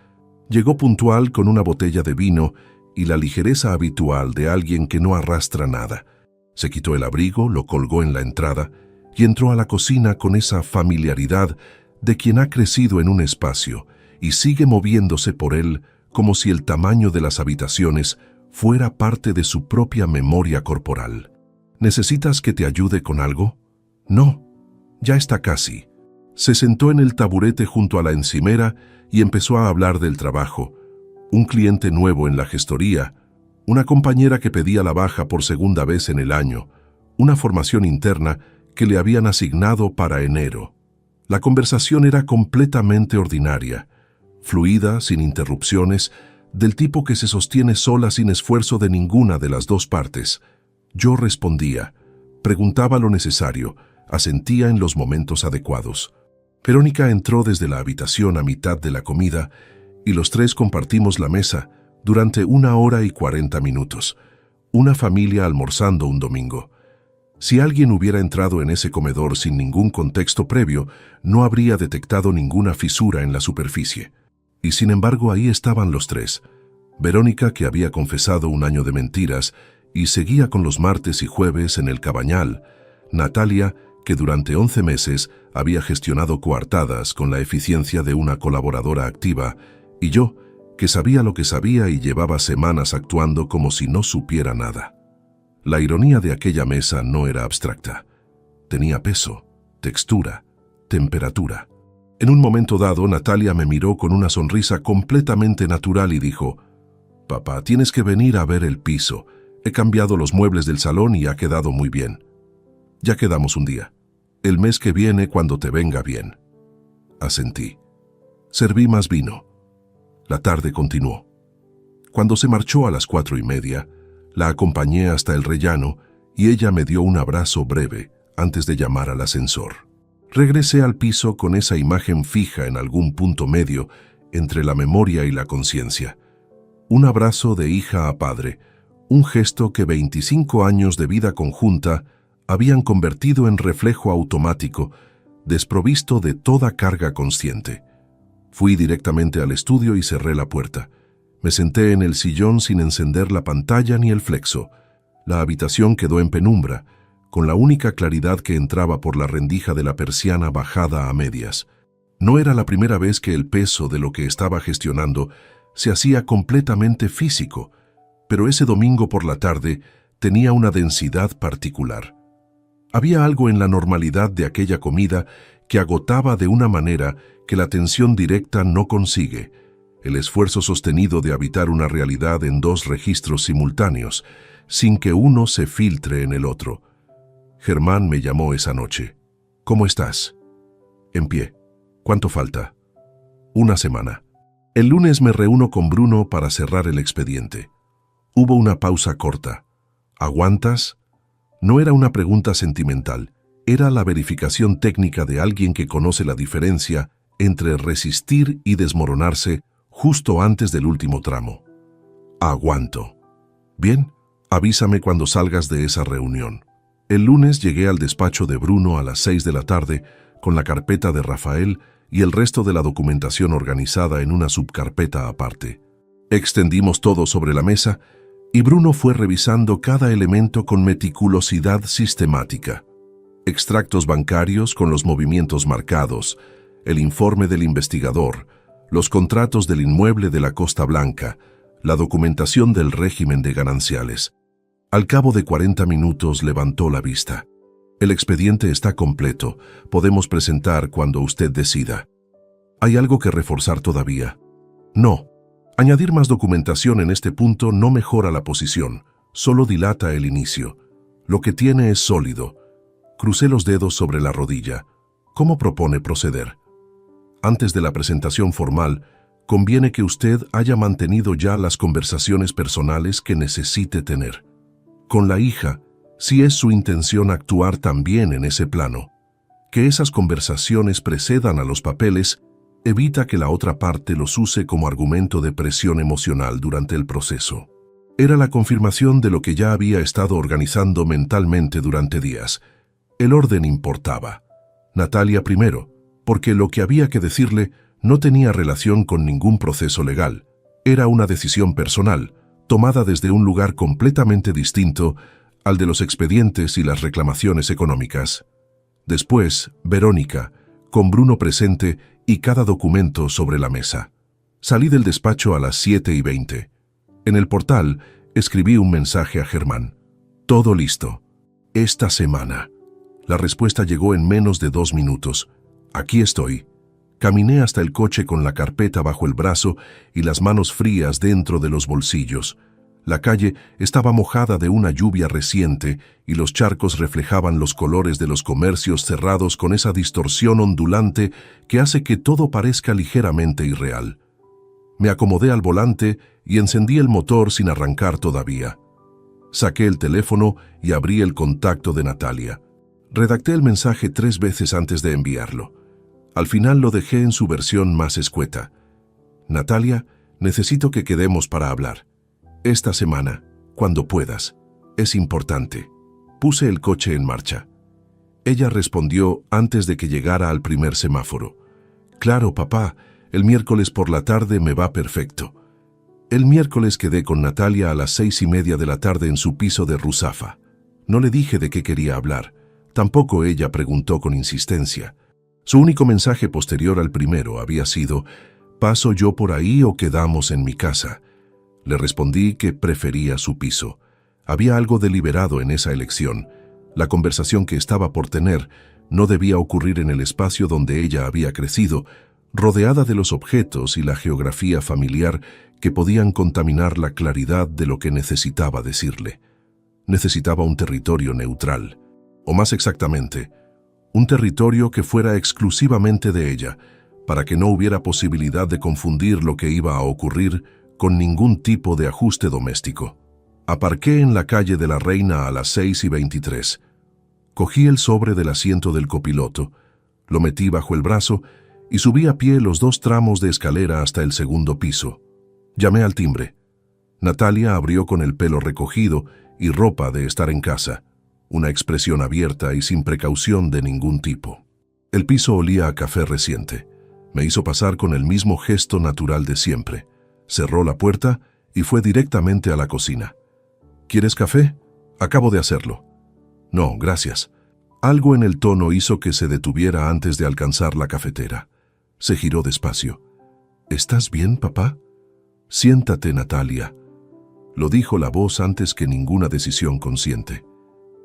Llegó puntual con una botella de vino y la ligereza habitual de alguien que no arrastra nada. Se quitó el abrigo, lo colgó en la entrada y entró a la cocina con esa familiaridad de quien ha crecido en un espacio y sigue moviéndose por él como si el tamaño de las habitaciones fuera parte de su propia memoria corporal. ¿Necesitas que te ayude con algo? No, ya está casi. Se sentó en el taburete junto a la encimera y empezó a hablar del trabajo. Un cliente nuevo en la gestoría, una compañera que pedía la baja por segunda vez en el año, una formación interna que le habían asignado para enero. La conversación era completamente ordinaria, fluida, sin interrupciones, del tipo que se sostiene sola sin esfuerzo de ninguna de las dos partes. Yo respondía, preguntaba lo necesario, asentía en los momentos adecuados. Verónica entró desde la habitación a mitad de la comida y los tres compartimos la mesa durante 1 hora y 40 minutos. Una familia almorzando un domingo. Si alguien hubiera entrado en ese comedor sin ningún contexto previo, no habría detectado ninguna fisura en la superficie. Y sin embargo ahí estaban los tres. Verónica, que había confesado un año de mentiras y seguía con los martes y jueves en el Cabañal. Natalia, que durante 11 meses había gestionado coartadas con la eficiencia de una colaboradora activa. Y yo, que sabía lo que sabía y llevaba semanas actuando como si no supiera nada. La ironía de aquella mesa no era abstracta. Tenía peso, textura, temperatura. En un momento dado, Natalia me miró con una sonrisa completamente natural y dijo: «Papá, tienes que venir a ver el piso. He cambiado los muebles del salón y ha quedado muy bien. Ya quedamos un día. El mes que viene cuando te venga bien». Asentí. Serví más vino. La tarde continuó. Cuando se marchó a las 4:30, la acompañé hasta el rellano y ella me dio un abrazo breve antes de llamar al ascensor. Regresé al piso con esa imagen fija en algún punto medio entre la memoria y la conciencia. Un abrazo de hija a padre, un gesto que 25 años de vida conjunta habían convertido en reflejo automático, desprovisto de toda carga consciente. Fui directamente al estudio y cerré la puerta. Me senté en el sillón sin encender la pantalla ni el flexo. La habitación quedó en penumbra, con la única claridad que entraba por la rendija de la persiana bajada a medias. No era la primera vez que el peso de lo que estaba gestionando se hacía completamente físico, pero ese domingo por la tarde tenía una densidad particular. Había algo en la normalidad de aquella comida que agotaba de una manera que la atención directa no consigue, el esfuerzo sostenido de habitar una realidad en dos registros simultáneos, sin que uno se filtre en el otro. Germán me llamó esa noche. «¿Cómo estás?» «En pie. ¿Cuánto falta?» «Una semana. El lunes me reúno con Bruno para cerrar el expediente». Hubo una pausa corta. «¿Aguantas?» No era una pregunta sentimental, era la verificación técnica de alguien que conoce la diferencia entre resistir y desmoronarse justo antes del último tramo. «Aguanto». «Bien, avísame cuando salgas de esa reunión». El lunes llegué al despacho de Bruno a las 6 de la tarde con la carpeta de Rafael y el resto de la documentación organizada en una subcarpeta aparte. Extendimos todo sobre la mesa y Bruno fue revisando cada elemento con meticulosidad sistemática. Extractos bancarios con los movimientos marcados, el informe del investigador, los contratos del inmueble de la Costa Blanca, la documentación del régimen de gananciales. Al cabo de 40 minutos levantó la vista. «El expediente está completo. Podemos presentar cuando usted decida». «¿Hay algo que reforzar todavía?» «No. Añadir más documentación en este punto no mejora la posición, solo dilata el inicio. Lo que tiene es sólido». Crucé los dedos sobre la rodilla. «¿Cómo propone proceder?» «Antes de la presentación formal, conviene que usted haya mantenido ya las conversaciones personales que necesite tener. Con la hija, si es su intención actuar también en ese plano. Que esas conversaciones precedan a los papeles evita que la otra parte los use como argumento de presión emocional durante el proceso». Era la confirmación de lo que ya había estado organizando mentalmente durante días. El orden importaba. Natalia primero, porque lo que había que decirle no tenía relación con ningún proceso legal. Era una decisión personal, tomada desde un lugar completamente distinto al de los expedientes y las reclamaciones económicas. Después, Verónica, con Bruno presente y cada documento sobre la mesa. Salí del despacho a las 7:20. En el portal, escribí un mensaje a Germán. «Todo listo. Esta semana». La respuesta llegó en menos de 2 minutos. «Aquí estoy». Caminé hasta el coche con la carpeta bajo el brazo y las manos frías dentro de los bolsillos. La calle estaba mojada de una lluvia reciente y los charcos reflejaban los colores de los comercios cerrados con esa distorsión ondulante que hace que todo parezca ligeramente irreal. Me acomodé al volante y encendí el motor sin arrancar todavía. Saqué el teléfono y abrí el contacto de Natalia. Redacté el mensaje 3 veces antes de enviarlo. Al final lo dejé en su versión más escueta. «Natalia, necesito que quedemos para hablar. Esta semana, cuando puedas. Es importante». Puse el coche en marcha. Ella respondió antes de que llegara al primer semáforo. «Claro, papá, el miércoles por la tarde me va perfecto». El miércoles quedé con Natalia a las 6:30 de la tarde en su piso de Ruzafa. No le dije de qué quería hablar. Tampoco ella preguntó con insistencia. Su único mensaje posterior al primero había sido: ¿Paso yo por ahí o quedamos en mi casa? Le respondí que prefería su piso. Había algo deliberado en esa elección. La conversación que estaba por tener no debía ocurrir en el espacio donde ella había crecido, rodeada de los objetos y la geografía familiar que podían contaminar la claridad de lo que necesitaba decirle. Necesitaba un territorio neutral, o más exactamente, un territorio que fuera exclusivamente de ella, para que no hubiera posibilidad de confundir lo que iba a ocurrir con ningún tipo de ajuste doméstico. Aparqué en la calle de la Reina a las 6:23. Cogí el sobre del asiento del copiloto, lo metí bajo el brazo y subí a pie los 2 tramos de escalera hasta el segundo piso. Llamé al timbre. Natalia abrió con el pelo recogido y ropa de estar en casa, una expresión abierta y sin precaución de ningún tipo. El piso olía a café reciente. Me hizo pasar con el mismo gesto natural de siempre. Cerró la puerta y fue directamente a la cocina. ¿Quieres café? Acabo de hacerlo. No, gracias. Algo en el tono hizo que se detuviera antes de alcanzar la cafetera. Se giró despacio. ¿Estás bien, papá? Siéntate, Natalia. Lo dijo la voz antes que ninguna decisión consciente.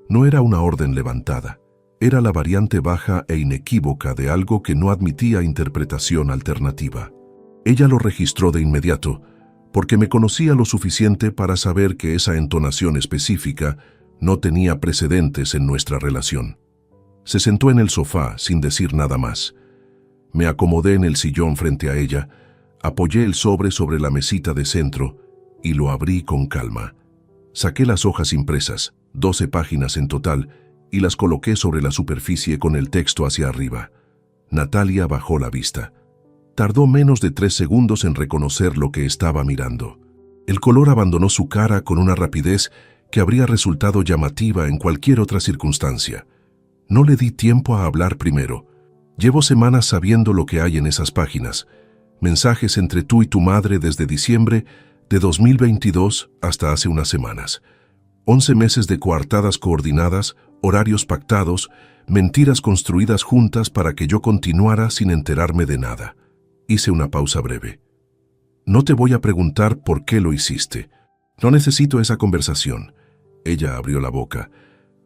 No era una orden levantada. Era la variante baja e inequívoca de algo que no admitía interpretación alternativa. Ella lo registró de inmediato, porque me conocía lo suficiente para saber que esa entonación específica no tenía precedentes en nuestra relación. Se sentó en el sofá sin decir nada más. Me acomodé en el sillón frente a ella, apoyé el sobre la mesita de centro y lo abrí con calma. Saqué las hojas impresas, 12 páginas en total, y las coloqué sobre la superficie con el texto hacia arriba. Natalia bajó la vista. Tardó menos de 3 segundos en reconocer lo que estaba mirando. El color abandonó su cara con una rapidez que habría resultado llamativa en cualquier otra circunstancia. No le di tiempo a hablar primero. Llevo semanas sabiendo lo que hay en esas páginas. Mensajes entre tú y tu madre desde diciembre de 2022 hasta hace unas semanas. 11 meses de coartadas coordinadas, horarios pactados, mentiras construidas juntas para que yo continuara sin enterarme de nada. Hice una pausa breve. No te voy a preguntar por qué lo hiciste. No necesito esa conversación. Ella abrió la boca.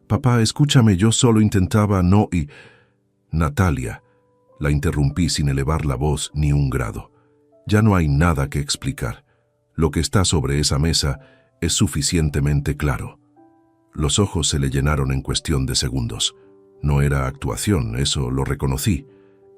Papá, escúchame, yo solo intentaba no y... Natalia, la interrumpí sin elevar la voz ni un grado. Ya no hay nada que explicar. Lo que está sobre esa mesa es suficientemente claro. Los ojos se le llenaron en cuestión de segundos. No era actuación, eso lo reconocí.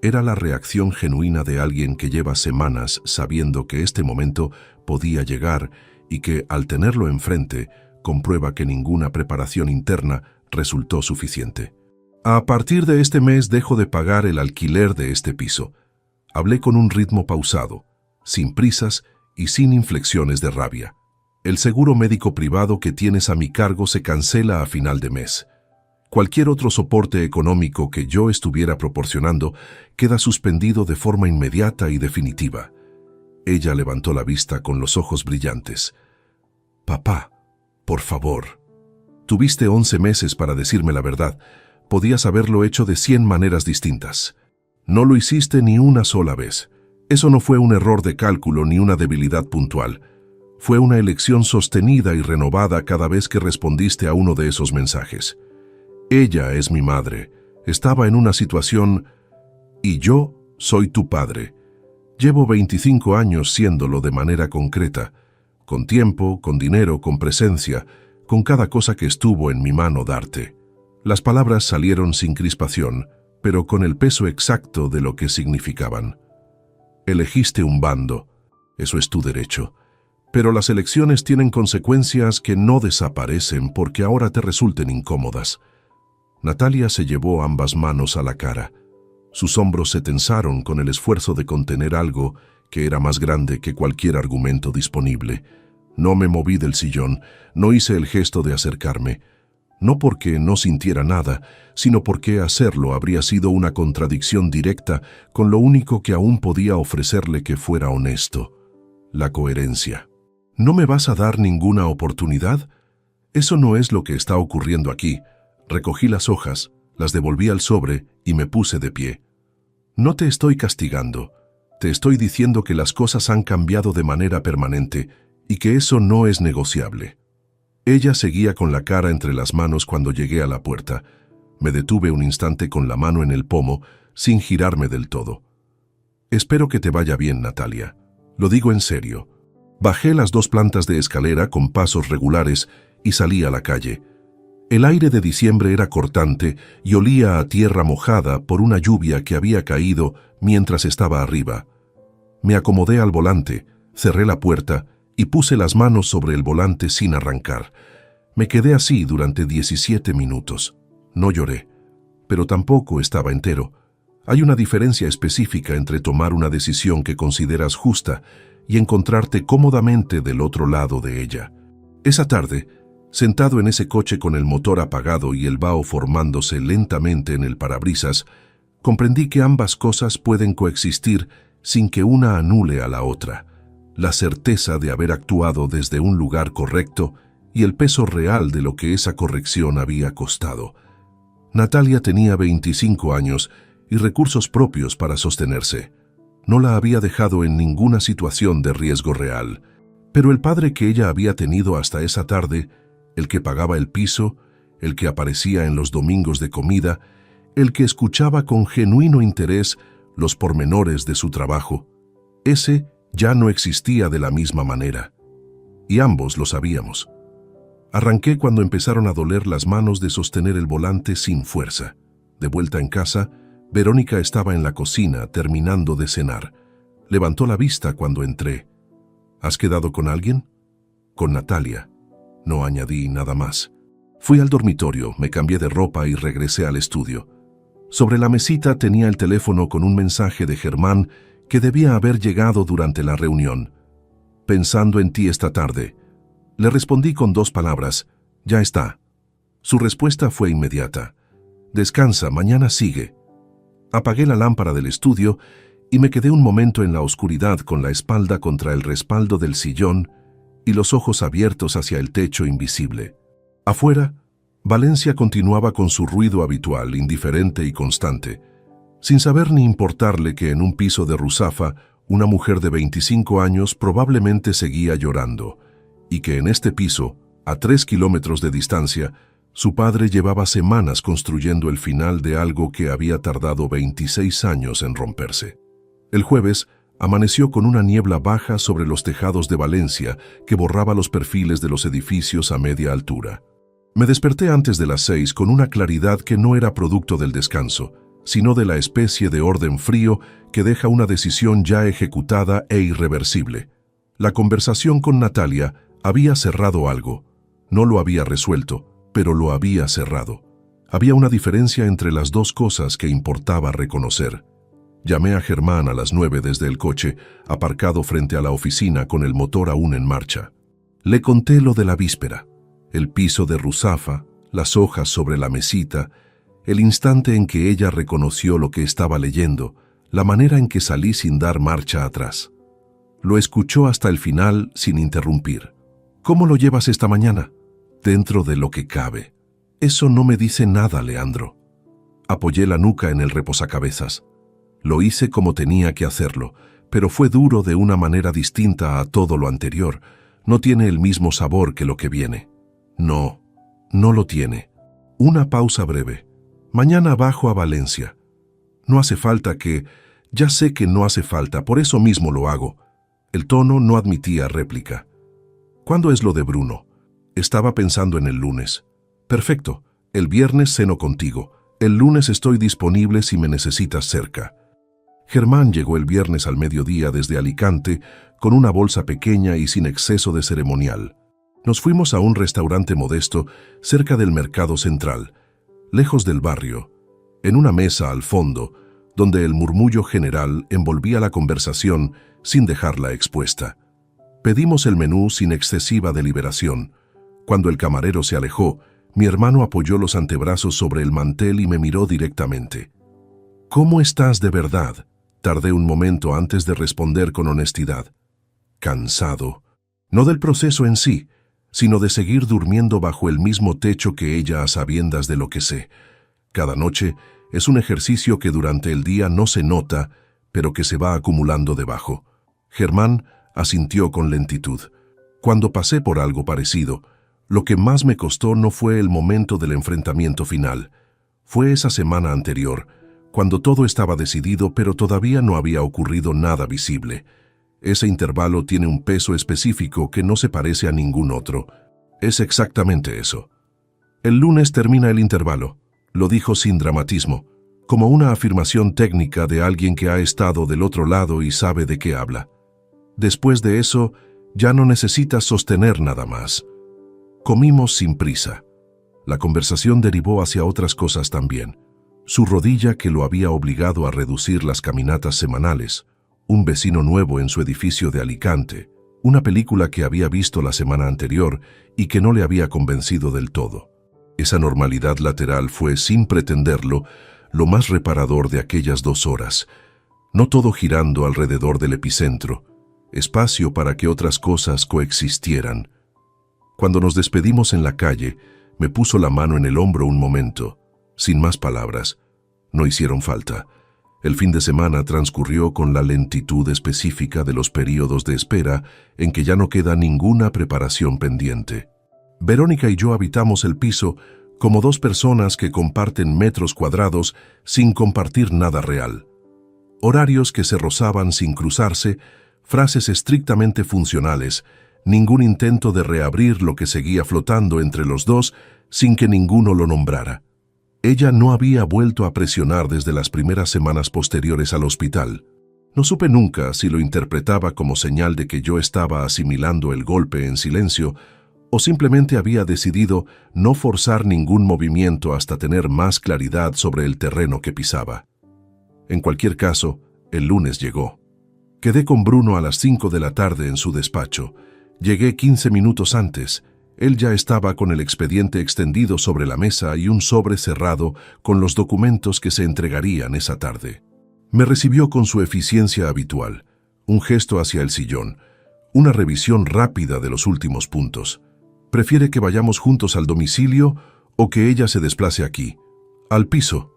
Era la reacción genuina de alguien que lleva semanas sabiendo que este momento podía llegar y que, al tenerlo enfrente, comprueba que ninguna preparación interna resultó suficiente. A partir de este mes dejo de pagar el alquiler de este piso. Hablé con un ritmo pausado, sin prisas y sin inflexiones de rabia. El seguro médico privado que tienes a mi cargo se cancela a final de mes. Cualquier otro soporte económico que yo estuviera proporcionando queda suspendido de forma inmediata y definitiva. Ella levantó la vista con los ojos brillantes. Papá, por favor. Tuviste 11 meses para decirme la verdad. Podías haberlo hecho de 100 maneras distintas. No lo hiciste ni una sola vez. Eso no fue un error de cálculo ni una debilidad puntual. Fue una elección sostenida y renovada cada vez que respondiste a uno de esos mensajes. Ella es mi madre. Estaba en una situación... Y yo soy tu padre. Llevo 25 años siéndolo de manera concreta. Con tiempo, con dinero, con presencia, con cada cosa que estuvo en mi mano darte. Las palabras salieron sin crispación, pero con el peso exacto de lo que significaban. Elegiste un bando. Eso es tu derecho. Pero las elecciones tienen consecuencias que no desaparecen porque ahora te resulten incómodas. Natalia se llevó ambas manos a la cara. Sus hombros se tensaron con el esfuerzo de contener algo que era más grande que cualquier argumento disponible. No me moví del sillón, no hice el gesto de acercarme. No porque no sintiera nada, sino porque hacerlo habría sido una contradicción directa con lo único que aún podía ofrecerle que fuera honesto: la coherencia. ¿No me vas a dar ninguna oportunidad? Eso no es lo que está ocurriendo aquí. Recogí las hojas, las devolví al sobre y me puse de pie. No te estoy castigando. Te estoy diciendo que las cosas han cambiado de manera permanente y que eso no es negociable. Ella seguía con la cara entre las manos cuando llegué a la puerta. Me detuve un instante con la mano en el pomo, sin girarme del todo. Espero que te vaya bien, Natalia. Lo digo en serio. Bajé las 2 plantas de escalera con pasos regulares y salí a la calle. El aire de diciembre era cortante y olía a tierra mojada por una lluvia que había caído mientras estaba arriba. Me acomodé al volante, cerré la puerta y puse las manos sobre el volante sin arrancar. Me quedé así durante 17 minutos. No lloré, pero tampoco estaba entero. Hay una diferencia específica entre tomar una decisión que consideras justa y encontrarte cómodamente del otro lado de ella. Esa tarde, sentado en ese coche con el motor apagado y el vaho formándose lentamente en el parabrisas, comprendí que ambas cosas pueden coexistir sin que una anule a la otra. La certeza de haber actuado desde un lugar correcto y el peso real de lo que esa corrección había costado. Natalia tenía 25 años y recursos propios para sostenerse. No la había dejado en ninguna situación de riesgo real, pero el padre que ella había tenido hasta esa tarde, el que pagaba el piso, el que aparecía en los domingos de comida, el que escuchaba con genuino interés los pormenores de su trabajo, ese ya no existía de la misma manera. Y ambos lo sabíamos. Arranqué cuando empezaron a doler las manos de sostener el volante sin fuerza. De vuelta en casa, Verónica estaba en la cocina terminando de cenar. Levantó la vista cuando entré. ¿Has quedado con alguien? Con Natalia. No añadí nada más. Fui al dormitorio, me cambié de ropa y regresé al estudio. Sobre la mesita tenía el teléfono con un mensaje de Germán que debía haber llegado durante la reunión. Pensando en ti esta tarde. Le respondí con 2 palabras. Ya está. Su respuesta fue inmediata. Descansa, mañana sigue. Apagué la lámpara del estudio y me quedé un momento en la oscuridad con la espalda contra el respaldo del sillón y los ojos abiertos hacia el techo invisible. Afuera, Valencia continuaba con su ruido habitual, indiferente y constante, sin saber ni importarle que en un piso de Ruzafa una mujer de 25 años probablemente seguía llorando, y que en este piso, a 3 kilómetros de distancia, su padre llevaba semanas construyendo el final de algo que había tardado 26 años en romperse. El jueves, amaneció con una niebla baja sobre los tejados de Valencia que borraba los perfiles de los edificios a media altura. Me desperté antes de las 6 con una claridad que no era producto del descanso, sino de la especie de orden frío que deja una decisión ya ejecutada e irreversible. La conversación con Natalia había cerrado algo. No lo había resuelto, pero lo había cerrado. Había una diferencia entre las 2 cosas que importaba reconocer. Llamé a Germán a las 9 desde el coche, aparcado frente a la oficina con el motor aún en marcha. Le conté lo de la víspera, el piso de Ruzafa, las hojas sobre la mesita, el instante en que ella reconoció lo que estaba leyendo, la manera en que salí sin dar marcha atrás. Lo escuchó hasta el final sin interrumpir. ¿Cómo lo llevas esta mañana? Dentro de lo que cabe. Eso no me dice nada, Leandro. Apoyé la nuca en el reposacabezas. Lo hice como tenía que hacerlo, pero fue duro de una manera distinta a todo lo anterior. No tiene el mismo sabor que lo que viene. No, no lo tiene. Una pausa breve. Mañana bajo a Valencia. No hace falta que... Ya sé que no hace falta, por eso mismo lo hago. El tono no admitía réplica. ¿Cuándo es lo de Bruno? Estaba pensando en el lunes. Perfecto, el viernes ceno contigo. El lunes estoy disponible si me necesitas cerca. Germán llegó el viernes al mediodía desde Alicante con una bolsa pequeña y sin exceso de ceremonial. Nos fuimos a un restaurante modesto cerca del mercado central, lejos del barrio, en una mesa al fondo, donde el murmullo general envolvía la conversación sin dejarla expuesta. Pedimos el menú sin excesiva deliberación. Cuando el camarero se alejó, mi hermano apoyó los antebrazos sobre el mantel y me miró directamente. ¿Cómo estás de verdad? Tardé un momento antes de responder con honestidad. Cansado. No del proceso en sí, sino de seguir durmiendo bajo el mismo techo que ella a sabiendas de lo que sé. Cada noche es un ejercicio que durante el día no se nota, pero que se va acumulando debajo. Germán asintió con lentitud. Cuando pasé por algo parecido, lo que más me costó no fue el momento del enfrentamiento final. Fue esa semana anterior, cuando todo estaba decidido pero todavía no había ocurrido nada visible. Ese intervalo tiene un peso específico que no se parece a ningún otro. Es exactamente eso. El lunes termina el intervalo, lo dijo sin dramatismo, como una afirmación técnica de alguien que ha estado del otro lado y sabe de qué habla. Después de eso, ya no necesitas sostener nada más. Comimos sin prisa. La conversación derivó hacia otras cosas también. Su rodilla que lo había obligado a reducir las caminatas semanales, un vecino nuevo en su edificio de Alicante, una película que había visto la semana anterior y que no le había convencido del todo. Esa normalidad lateral fue, sin pretenderlo, lo más reparador de aquellas 2 horas. No todo girando alrededor del epicentro, espacio para que otras cosas coexistieran. Cuando nos despedimos en la calle, me puso la mano en el hombro un momento, sin más palabras. No hicieron falta. El fin de semana transcurrió con la lentitud específica de los períodos de espera en que ya no queda ninguna preparación pendiente. Verónica y yo habitamos el piso como 2 personas que comparten metros cuadrados sin compartir nada real. Horarios que se rozaban sin cruzarse, frases estrictamente funcionales, ningún intento de reabrir lo que seguía flotando entre los dos sin que ninguno lo nombrara. Ella no había vuelto a presionar desde las primeras semanas posteriores al hospital. No supe nunca si lo interpretaba como señal de que yo estaba asimilando el golpe en silencio o simplemente había decidido no forzar ningún movimiento hasta tener más claridad sobre el terreno que pisaba. En cualquier caso, el lunes llegó. Quedé con Bruno a las 5 de la tarde en su despacho. Llegué 15 minutos antes. Él ya estaba con el expediente extendido sobre la mesa y un sobre cerrado con los documentos que se entregarían esa tarde. Me recibió con su eficiencia habitual, un gesto hacia el sillón, una revisión rápida de los últimos puntos. ¿Prefiere que vayamos juntos al domicilio o que ella se desplace aquí? Al piso.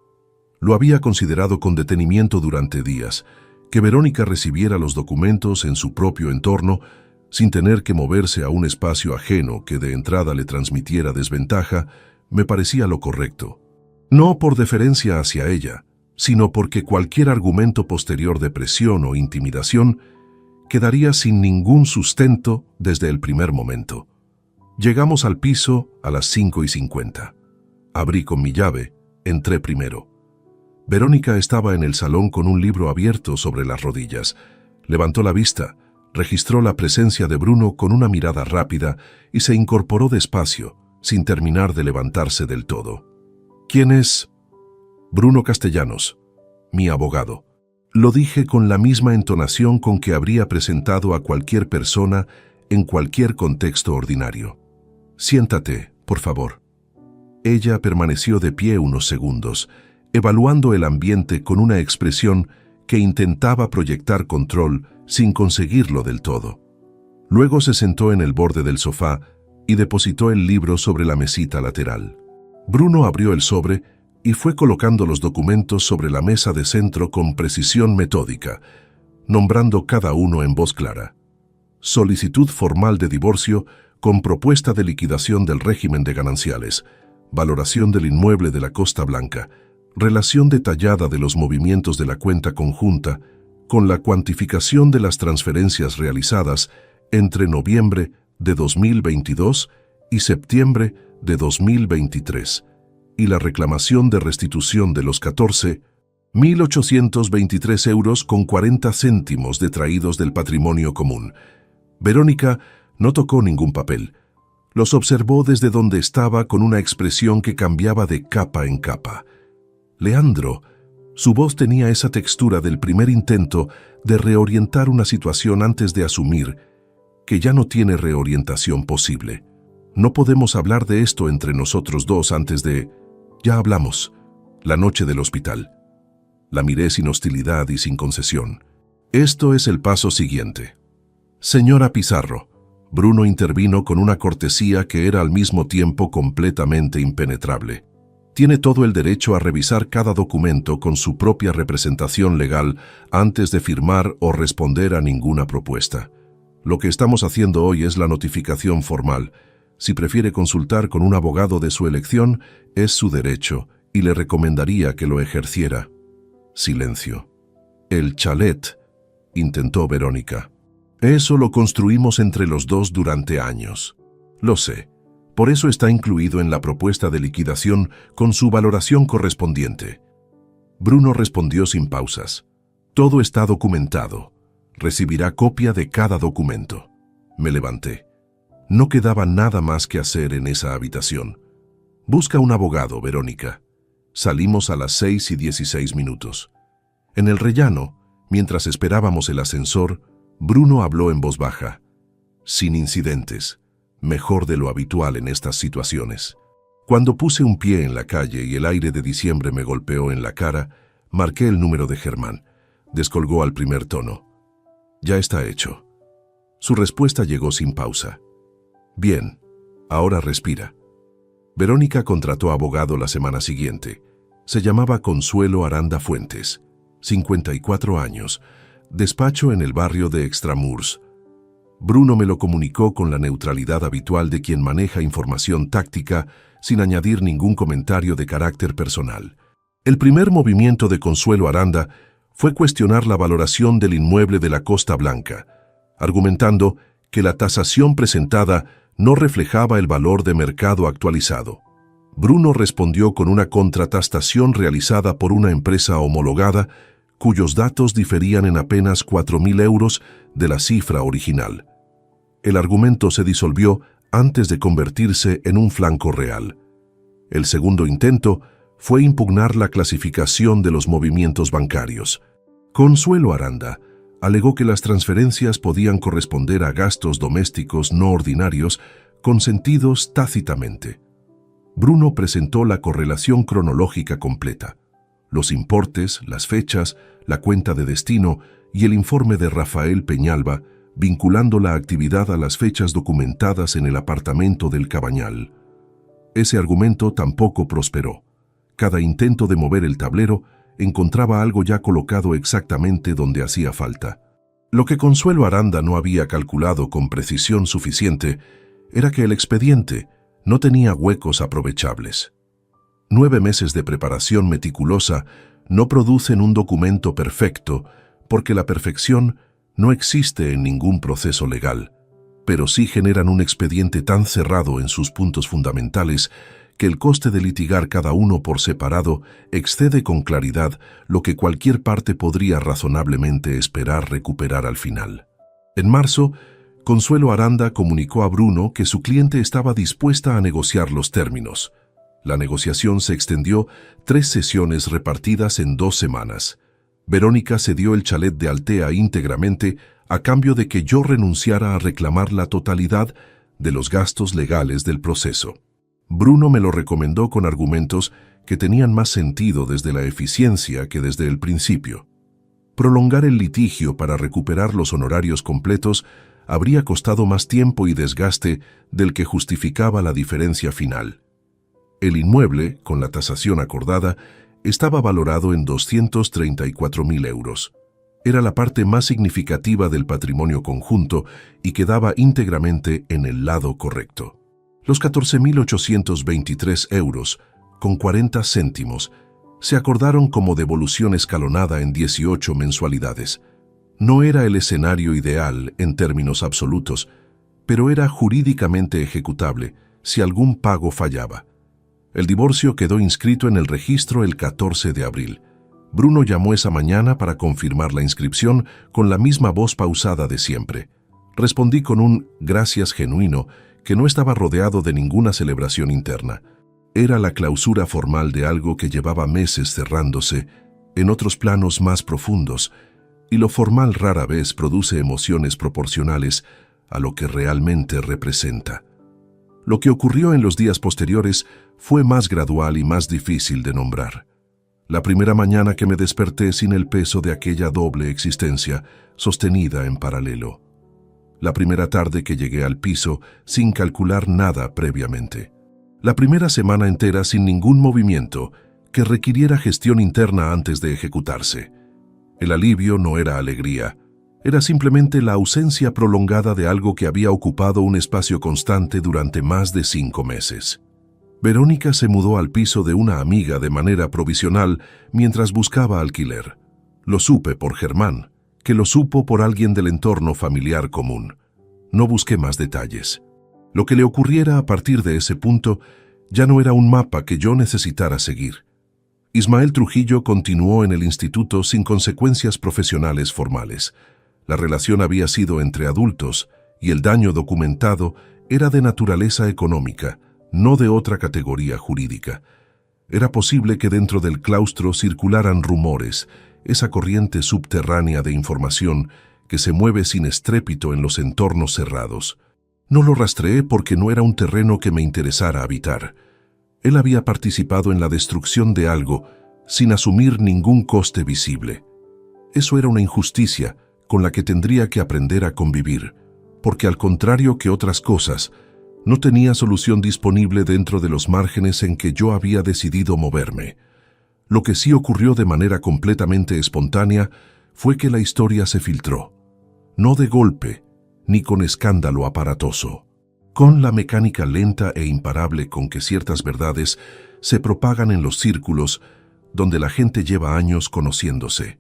Lo había considerado con detenimiento durante días. Que Verónica recibiera los documentos en su propio entorno, sin tener que moverse a un espacio ajeno que de entrada le transmitiera desventaja, me parecía lo correcto. No por deferencia hacia ella, sino porque cualquier argumento posterior de presión o intimidación quedaría sin ningún sustento desde el primer momento. Llegamos al piso a las 5:50. Abrí con mi llave, entré primero. Verónica estaba en el salón con un libro abierto sobre las rodillas. Levantó la vista, registró la presencia de Bruno con una mirada rápida y se incorporó despacio, sin terminar de levantarse del todo. ¿Quién es? Bruno Castellanos, mi abogado. Lo dije con la misma entonación con que habría presentado a cualquier persona en cualquier contexto ordinario. Siéntate, por favor. Ella permaneció de pie unos segundos, evaluando el ambiente con una expresión que intentaba proyectar control sin conseguirlo del todo. Luego se sentó en el borde del sofá y depositó el libro sobre la mesita lateral. Bruno abrió el sobre y fue colocando los documentos sobre la mesa de centro con precisión metódica, nombrando cada uno en voz clara. Solicitud formal de divorcio con propuesta de liquidación del régimen de gananciales, valoración del inmueble de la Costa Blanca, relación detallada de los movimientos de la cuenta conjunta con la cuantificación de las transferencias realizadas entre noviembre de 2022 y septiembre de 2023 y la reclamación de restitución de los 14.823 euros con 40 céntimos detraídos del patrimonio común. Verónica no tocó ningún papel. Los observó desde donde estaba con una expresión que cambiaba de capa en capa. Leandro, su voz tenía esa textura del primer intento de reorientar una situación antes de asumir que ya no tiene reorientación posible. No podemos hablar de esto entre nosotros dos antes de... Ya hablamos, la noche del hospital. La miré sin hostilidad y sin concesión. Esto es el paso siguiente. Señora Pizarro, Bruno intervino con una cortesía que era al mismo tiempo completamente impenetrable. Tiene todo el derecho a revisar cada documento con su propia representación legal antes de firmar o responder a ninguna propuesta. Lo que estamos haciendo hoy es la notificación formal. Si prefiere consultar con un abogado de su elección, es su derecho y le recomendaría que lo ejerciera. Silencio. El chalet, intentó Verónica. Eso lo construimos entre los dos durante años. Lo sé. Por eso está incluido en la propuesta de liquidación con su valoración correspondiente. Bruno respondió sin pausas. Todo está documentado. Recibirá copia de cada documento. Me levanté. No quedaba nada más que hacer en esa habitación. Busca un abogado, Verónica. Salimos a las 6:16. En el rellano, mientras esperábamos el ascensor, Bruno habló en voz baja. Sin incidentes. Mejor de lo habitual en estas situaciones. Cuando puse un pie en la calle y el aire de diciembre me golpeó en la cara, marqué el número de Germán. Descolgó al primer tono. Ya está hecho. Su respuesta llegó sin pausa. Bien, ahora respira. Verónica contrató abogado la semana siguiente. Se llamaba Consuelo Aranda Fuentes, 54 años, despacho en el barrio de Extramurs. Bruno me lo comunicó con la neutralidad habitual de quien maneja información táctica sin añadir ningún comentario de carácter personal. El primer movimiento de Consuelo Aranda fue cuestionar la valoración del inmueble de la Costa Blanca, argumentando que la tasación presentada no reflejaba el valor de mercado actualizado. Bruno respondió con una contratastación realizada por una empresa homologada cuyos datos diferían en apenas 4.000 euros de la cifra original. El argumento se disolvió antes de convertirse en un flanco real. El segundo intento fue impugnar la clasificación de los movimientos bancarios. Consuelo Aranda alegó que las transferencias podían corresponder a gastos domésticos no ordinarios consentidos tácitamente. Bruno presentó la correlación cronológica completa, los importes, las fechas, la cuenta de destino y el informe de Rafael Peñalba, vinculando la actividad a las fechas documentadas en el apartamento del Cabañal. Ese argumento tampoco prosperó. Cada intento de mover el tablero encontraba algo ya colocado exactamente donde hacía falta. Lo que Consuelo Aranda no había calculado con precisión suficiente era que el expediente no tenía huecos aprovechables. 9 meses de preparación meticulosa no producen un documento perfecto, porque la perfección no existe en ningún proceso legal, pero sí generan un expediente tan cerrado en sus puntos fundamentales que el coste de litigar cada uno por separado excede con claridad lo que cualquier parte podría razonablemente esperar recuperar al final. En marzo, Consuelo Aranda comunicó a Bruno que su cliente estaba dispuesta a negociar los términos. La negociación se extendió 3 sesiones repartidas en 2 semanas. Verónica cedió el chalet de Altea íntegramente a cambio de que yo renunciara a reclamar la totalidad de los gastos legales del proceso. Bruno me lo recomendó con argumentos que tenían más sentido desde la eficiencia que desde el principio. Prolongar el litigio para recuperar los honorarios completos habría costado más tiempo y desgaste del que justificaba la diferencia final. El inmueble, con la tasación acordada, estaba valorado en 234.000 euros. Era la parte más significativa del patrimonio conjunto y quedaba íntegramente en el lado correcto. Los 14.823 euros, con 40 céntimos, se acordaron como devolución escalonada en 18 mensualidades. No era el escenario ideal en términos absolutos, pero era jurídicamente ejecutable si algún pago fallaba. El divorcio quedó inscrito en el registro el 14 de abril. Bruno llamó esa mañana para confirmar la inscripción con la misma voz pausada de siempre. Respondí con un gracias genuino que no estaba rodeado de ninguna celebración interna. Era la clausura formal de algo que llevaba meses cerrándose en otros planos más profundos, y lo formal rara vez produce emociones proporcionales a lo que realmente representa. Lo que ocurrió en los días posteriores fue más gradual y más difícil de nombrar. La primera mañana que me desperté sin el peso de aquella doble existencia, sostenida en paralelo. La primera tarde que llegué al piso sin calcular nada previamente. La primera semana entera sin ningún movimiento que requiriera gestión interna antes de ejecutarse. El alivio no era alegría, era simplemente la ausencia prolongada de algo que había ocupado un espacio constante durante más de 5 meses. Verónica se mudó al piso de una amiga de manera provisional mientras buscaba alquiler. Lo supe por Germán, que lo supo por alguien del entorno familiar común. No busqué más detalles. Lo que le ocurriera a partir de ese punto ya no era un mapa que yo necesitara seguir. Ismael Trujillo continuó en el instituto sin consecuencias profesionales formales. La relación había sido entre adultos y el daño documentado era de naturaleza económica, no de otra categoría jurídica. Era posible que dentro del claustro circularan rumores, esa corriente subterránea de información que se mueve sin estrépito en los entornos cerrados. No lo rastreé porque no era un terreno que me interesara habitar. Él había participado en la destrucción de algo sin asumir ningún coste visible. Eso era una injusticia con la que tendría que aprender a convivir, porque al contrario que otras cosas, no tenía solución disponible dentro de los márgenes en que yo había decidido moverme. Lo que sí ocurrió de manera completamente espontánea fue que la historia se filtró, no de golpe, ni con escándalo aparatoso, con la mecánica lenta e imparable con que ciertas verdades se propagan en los círculos donde la gente lleva años conociéndose.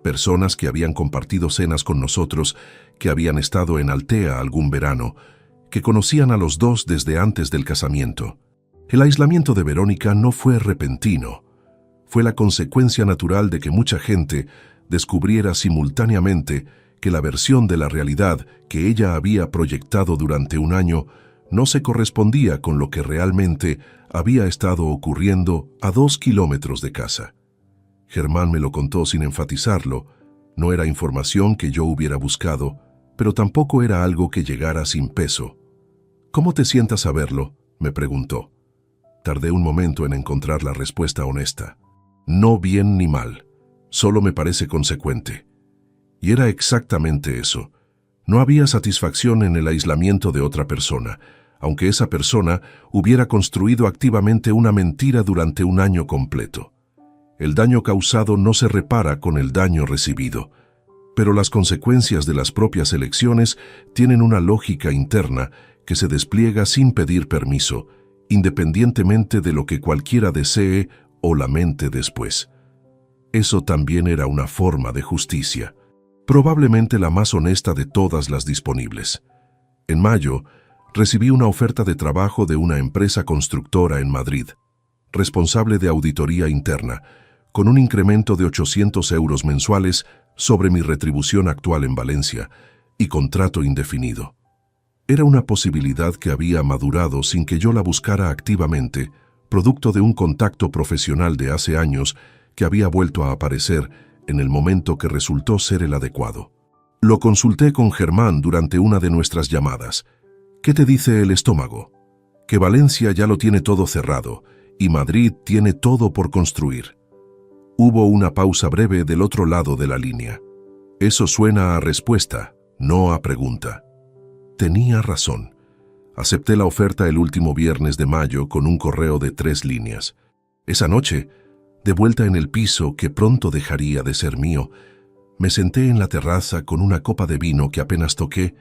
Personas que habían compartido cenas con nosotros, que habían estado en Altea algún verano, que conocían a los dos desde antes del casamiento. El aislamiento de Verónica no fue repentino. Fue la consecuencia natural de que mucha gente descubriera simultáneamente que la versión de la realidad que ella había proyectado durante un año no se correspondía con lo que realmente había estado ocurriendo a 2 kilómetros de casa. Germán me lo contó sin enfatizarlo. No era información que yo hubiera buscado, pero tampoco era algo que llegara sin peso. «¿Cómo te sientas saberlo?», me preguntó. Tardé un momento en encontrar la respuesta honesta. No bien ni mal, solo me parece consecuente. Y era exactamente eso. No había satisfacción en el aislamiento de otra persona, aunque esa persona hubiera construido activamente una mentira durante un año completo. El daño causado no se repara con el daño recibido, pero las consecuencias de las propias elecciones tienen una lógica interna que se despliega sin pedir permiso, independientemente de lo que cualquiera desee o lamente después. Eso también era una forma de justicia, probablemente la más honesta de todas las disponibles. En mayo, recibí una oferta de trabajo de una empresa constructora en Madrid, responsable de auditoría interna, con un incremento de 800 euros mensuales sobre mi retribución actual en Valencia y contrato indefinido. Era una posibilidad que había madurado sin que yo la buscara activamente, producto de un contacto profesional de hace años que había vuelto a aparecer en el momento que resultó ser el adecuado. Lo consulté con Germán durante una de nuestras llamadas. «¿Qué te dice el estómago?» «Que Valencia ya lo tiene todo cerrado y Madrid tiene todo por construir». Hubo una pausa breve del otro lado de la línea. Eso suena a respuesta, no a pregunta. Tenía razón. Acepté la oferta el último viernes de mayo con un correo de 3 líneas. Esa noche, de vuelta en el piso que pronto dejaría de ser mío, me senté en la terraza con una copa de vino que apenas toqué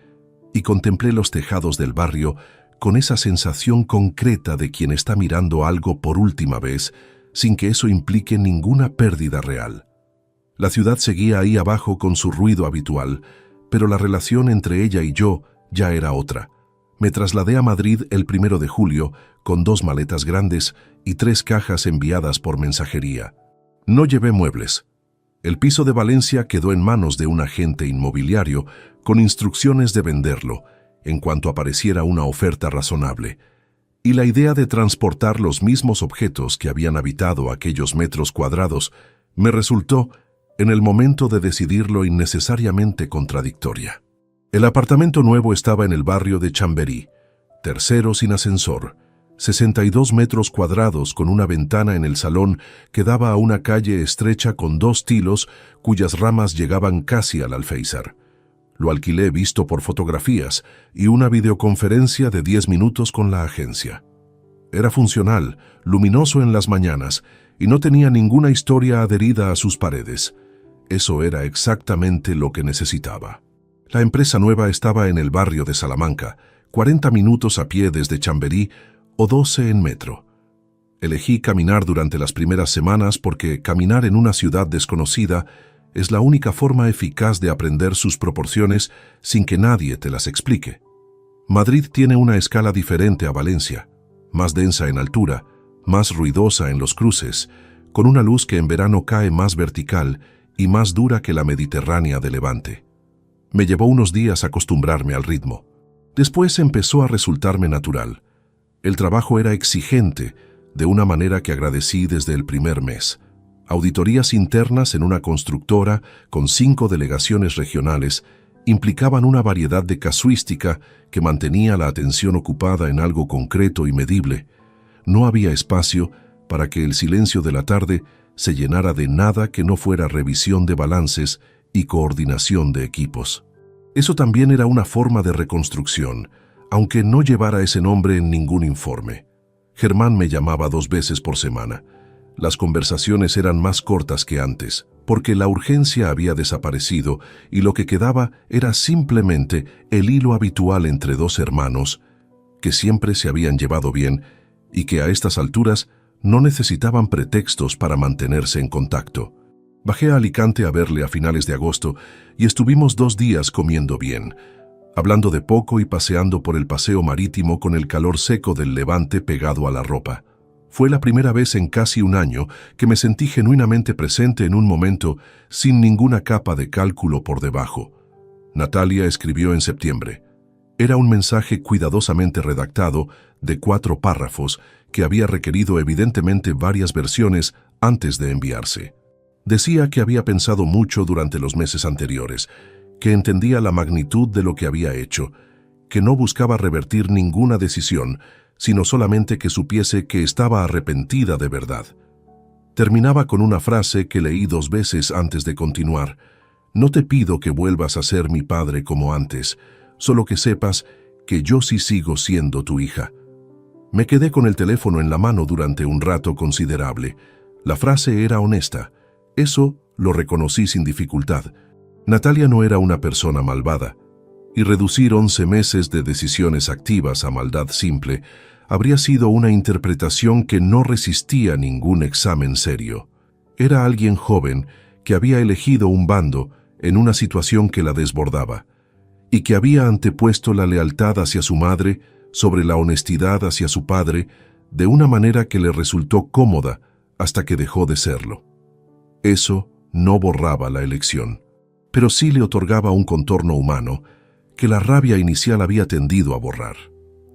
y contemplé los tejados del barrio con esa sensación concreta de quien está mirando algo por última vez, sin que eso implique ninguna pérdida real. La ciudad seguía ahí abajo con su ruido habitual, pero la relación entre ella y yo ya era otra. Me trasladé a Madrid el 1 de julio con 2 maletas grandes y 3 cajas enviadas por mensajería. No llevé muebles. El piso de Valencia quedó en manos de un agente inmobiliario con instrucciones de venderlo en cuanto apareciera una oferta razonable. Y la idea de transportar los mismos objetos que habían habitado aquellos metros cuadrados me resultó, en el momento de decidirlo, innecesariamente contradictoria. El apartamento nuevo estaba en el barrio de Chamberí, tercero sin ascensor, 62 metros cuadrados con una ventana en el salón que daba a una calle estrecha con 2 tilos cuyas ramas llegaban casi al alféizar. Lo alquilé visto por fotografías y una videoconferencia de 10 minutos con la agencia. Era funcional, luminoso en las mañanas y no tenía ninguna historia adherida a sus paredes. Eso era exactamente lo que necesitaba. La empresa nueva estaba en el barrio de Salamanca, 40 minutos a pie desde Chamberí o 12 en metro. Elegí caminar durante las primeras semanas porque caminar en una ciudad desconocida es la única forma eficaz de aprender sus proporciones sin que nadie te las explique. Madrid tiene una escala diferente a Valencia, más densa en altura, más ruidosa en los cruces, con una luz que en verano cae más vertical y más dura que la Mediterránea de Levante. Me llevó unos días acostumbrarme al ritmo. Después empezó a resultarme natural. El trabajo era exigente, de una manera que agradecí desde el primer mes. Auditorías internas en una constructora con 5 delegaciones regionales implicaban una variedad de casuística que mantenía la atención ocupada en algo concreto y medible. No había espacio para que el silencio de la tarde se llenara de nada que no fuera revisión de balances y coordinación de equipos. Eso también era una forma de reconstrucción, aunque no llevara ese nombre en ningún informe. Germán me llamaba 2 veces por semana. Las conversaciones eran más cortas que antes, porque la urgencia había desaparecido y lo que quedaba era simplemente el hilo habitual entre 2 hermanos que siempre se habían llevado bien y que a estas alturas no necesitaban pretextos para mantenerse en contacto. Bajé a Alicante a verle a finales de agosto y estuvimos 2 días comiendo bien, hablando de poco y paseando por el paseo marítimo con el calor seco del Levante pegado a la ropa. Fue la primera vez en casi un año que me sentí genuinamente presente en un momento sin ninguna capa de cálculo por debajo. Natalia escribió en septiembre. Era un mensaje cuidadosamente redactado de 4 párrafos que había requerido evidentemente varias versiones antes de enviarse. Decía que había pensado mucho durante los meses anteriores, que entendía la magnitud de lo que había hecho, que no buscaba revertir ninguna decisión, sino solamente que supiese que estaba arrepentida de verdad. Terminaba con una frase que leí 2 veces antes de continuar. No te pido que vuelvas a ser mi padre como antes, solo que sepas que yo sí sigo siendo tu hija. Me quedé con el teléfono en la mano durante un rato considerable. La frase era honesta. Eso lo reconocí sin dificultad. Natalia no era una persona malvada, y reducir 11 meses de decisiones activas a maldad simple habría sido una interpretación que no resistía ningún examen serio. Era alguien joven que había elegido un bando en una situación que la desbordaba, y que había antepuesto la lealtad hacia su madre sobre la honestidad hacia su padre de una manera que le resultó cómoda hasta que dejó de serlo. Eso no borraba la elección, pero sí le otorgaba un contorno humano que la rabia inicial había tendido a borrar.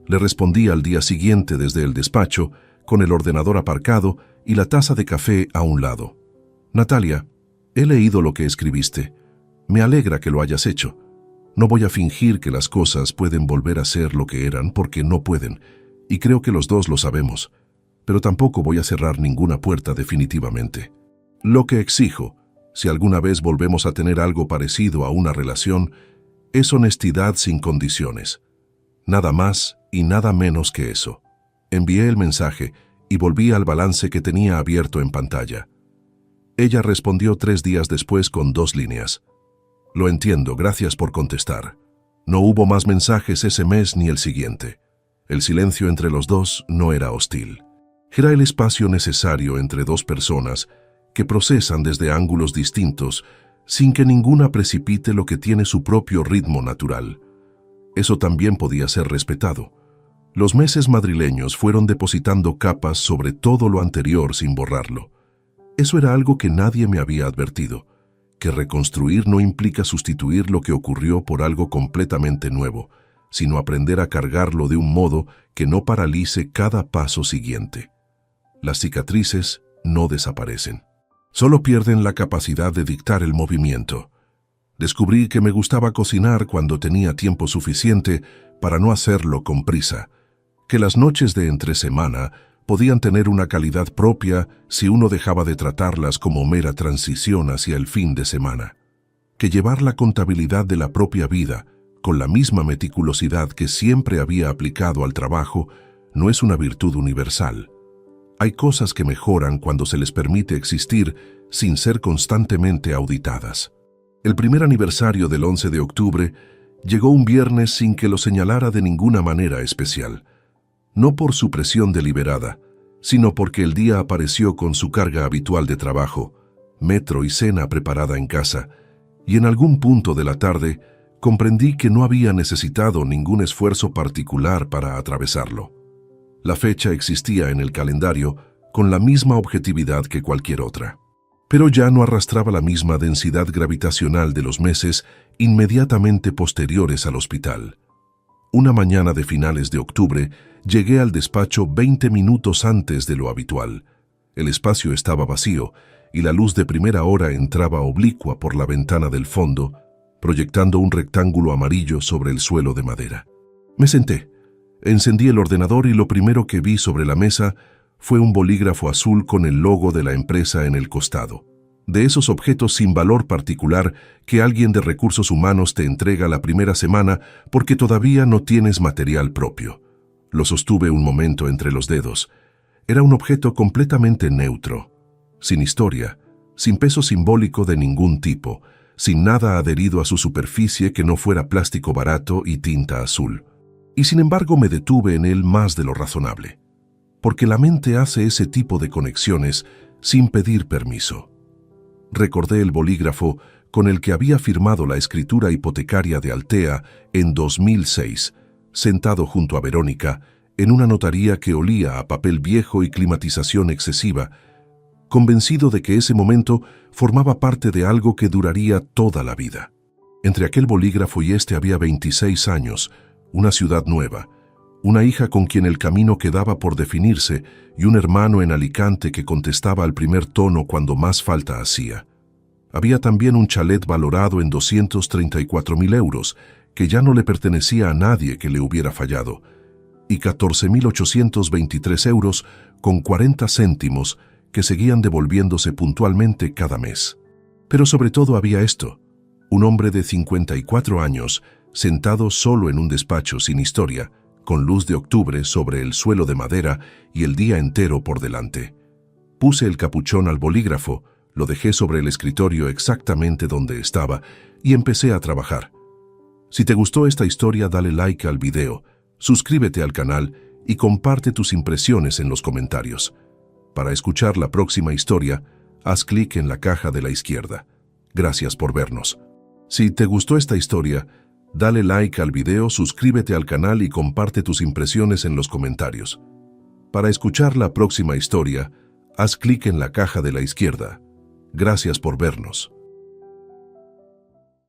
Le respondí al día siguiente desde el despacho, con el ordenador aparcado y la taza de café a un lado. Natalia, he leído lo que escribiste. Me alegra que lo hayas hecho. No voy a fingir que las cosas pueden volver a ser lo que eran porque no pueden, y creo que los 2 lo sabemos, pero tampoco voy a cerrar ninguna puerta definitivamente. Lo que exijo, si alguna vez volvemos a tener algo parecido a una relación, es honestidad sin condiciones. Nada más y nada menos que eso. Envié el mensaje y volví al balance que tenía abierto en pantalla. Ella respondió 3 días después con 2 líneas. Lo entiendo, gracias por contestar. No hubo más mensajes ese mes ni el siguiente. El silencio entre los 2 no era hostil. Era el espacio necesario entre 2 personas que procesan desde ángulos distintos sin que ninguna precipite lo que tiene su propio ritmo natural. Eso también podía ser respetado. Los meses madrileños fueron depositando capas sobre todo lo anterior sin borrarlo. Eso era algo que nadie me había advertido, que reconstruir no implica sustituir lo que ocurrió por algo completamente nuevo, sino aprender a cargarlo de un modo que no paralice cada paso siguiente. Las cicatrices no desaparecen. Solo pierden la capacidad de dictar el movimiento. Descubrí que me gustaba cocinar cuando tenía tiempo suficiente para no hacerlo con prisa, que las noches de entre semana podían tener una calidad propia si uno dejaba de tratarlas como mera transición hacia el fin de semana, que llevar la contabilidad de la propia vida con la misma meticulosidad que siempre había aplicado al trabajo no es una virtud universal. Hay cosas que mejoran cuando se les permite existir sin ser constantemente auditadas. El primer aniversario del 11 de octubre llegó un viernes sin que lo señalara de ninguna manera especial. No por su presión deliberada, sino porque el día apareció con su carga habitual de trabajo, metro y cena preparada en casa, y en algún punto de la tarde comprendí que no había necesitado ningún esfuerzo particular para atravesarlo. La fecha existía en el calendario con la misma objetividad que cualquier otra, pero ya no arrastraba la misma densidad gravitacional de los meses inmediatamente posteriores al hospital. Una mañana de finales de octubre llegué al despacho 20 minutos antes de lo habitual. El espacio estaba vacío y la luz de primera hora entraba oblicua por la ventana del fondo, proyectando un rectángulo amarillo sobre el suelo de madera. Me senté, encendí el ordenador y lo primero que vi sobre la mesa fue un bolígrafo azul con el logo de la empresa en el costado. De esos objetos sin valor particular que alguien de recursos humanos te entrega la primera semana porque todavía no tienes material propio. Lo sostuve un momento entre los dedos. Era un objeto completamente neutro, sin historia, sin peso simbólico de ningún tipo, sin nada adherido a su superficie que no fuera plástico barato y tinta azul. Y sin embargo me detuve en él más de lo razonable, porque la mente hace ese tipo de conexiones sin pedir permiso. Recordé el bolígrafo con el que había firmado la escritura hipotecaria de Altea en 2006, sentado junto a Verónica, en una notaría que olía a papel viejo y climatización excesiva, convencido de que ese momento formaba parte de algo que duraría toda la vida. Entre aquel bolígrafo y este había 26 años, una ciudad nueva, una hija con quien el camino quedaba por definirse y un hermano en Alicante que contestaba al primer tono cuando más falta hacía. Había también un chalet valorado en 234.000 euros, que ya no le pertenecía a nadie que le hubiera fallado, y 14.823 euros con 40 céntimos que seguían devolviéndose puntualmente cada mes. Pero sobre todo había esto, un hombre de 54 años, sentado solo en un despacho sin historia, con luz de octubre sobre el suelo de madera y el día entero por delante. Puse el capuchón al bolígrafo, lo dejé sobre el escritorio exactamente donde estaba y empecé a trabajar. Si te gustó esta historia, dale like al video, suscríbete al canal y comparte tus impresiones en los comentarios. Para escuchar la próxima historia, haz clic en la caja de la izquierda. Gracias por vernos. Si te gustó esta historia, dale like al video, suscríbete al canal y comparte tus impresiones en los comentarios. Para escuchar la próxima historia, haz clic en la caja de la izquierda. Gracias por vernos.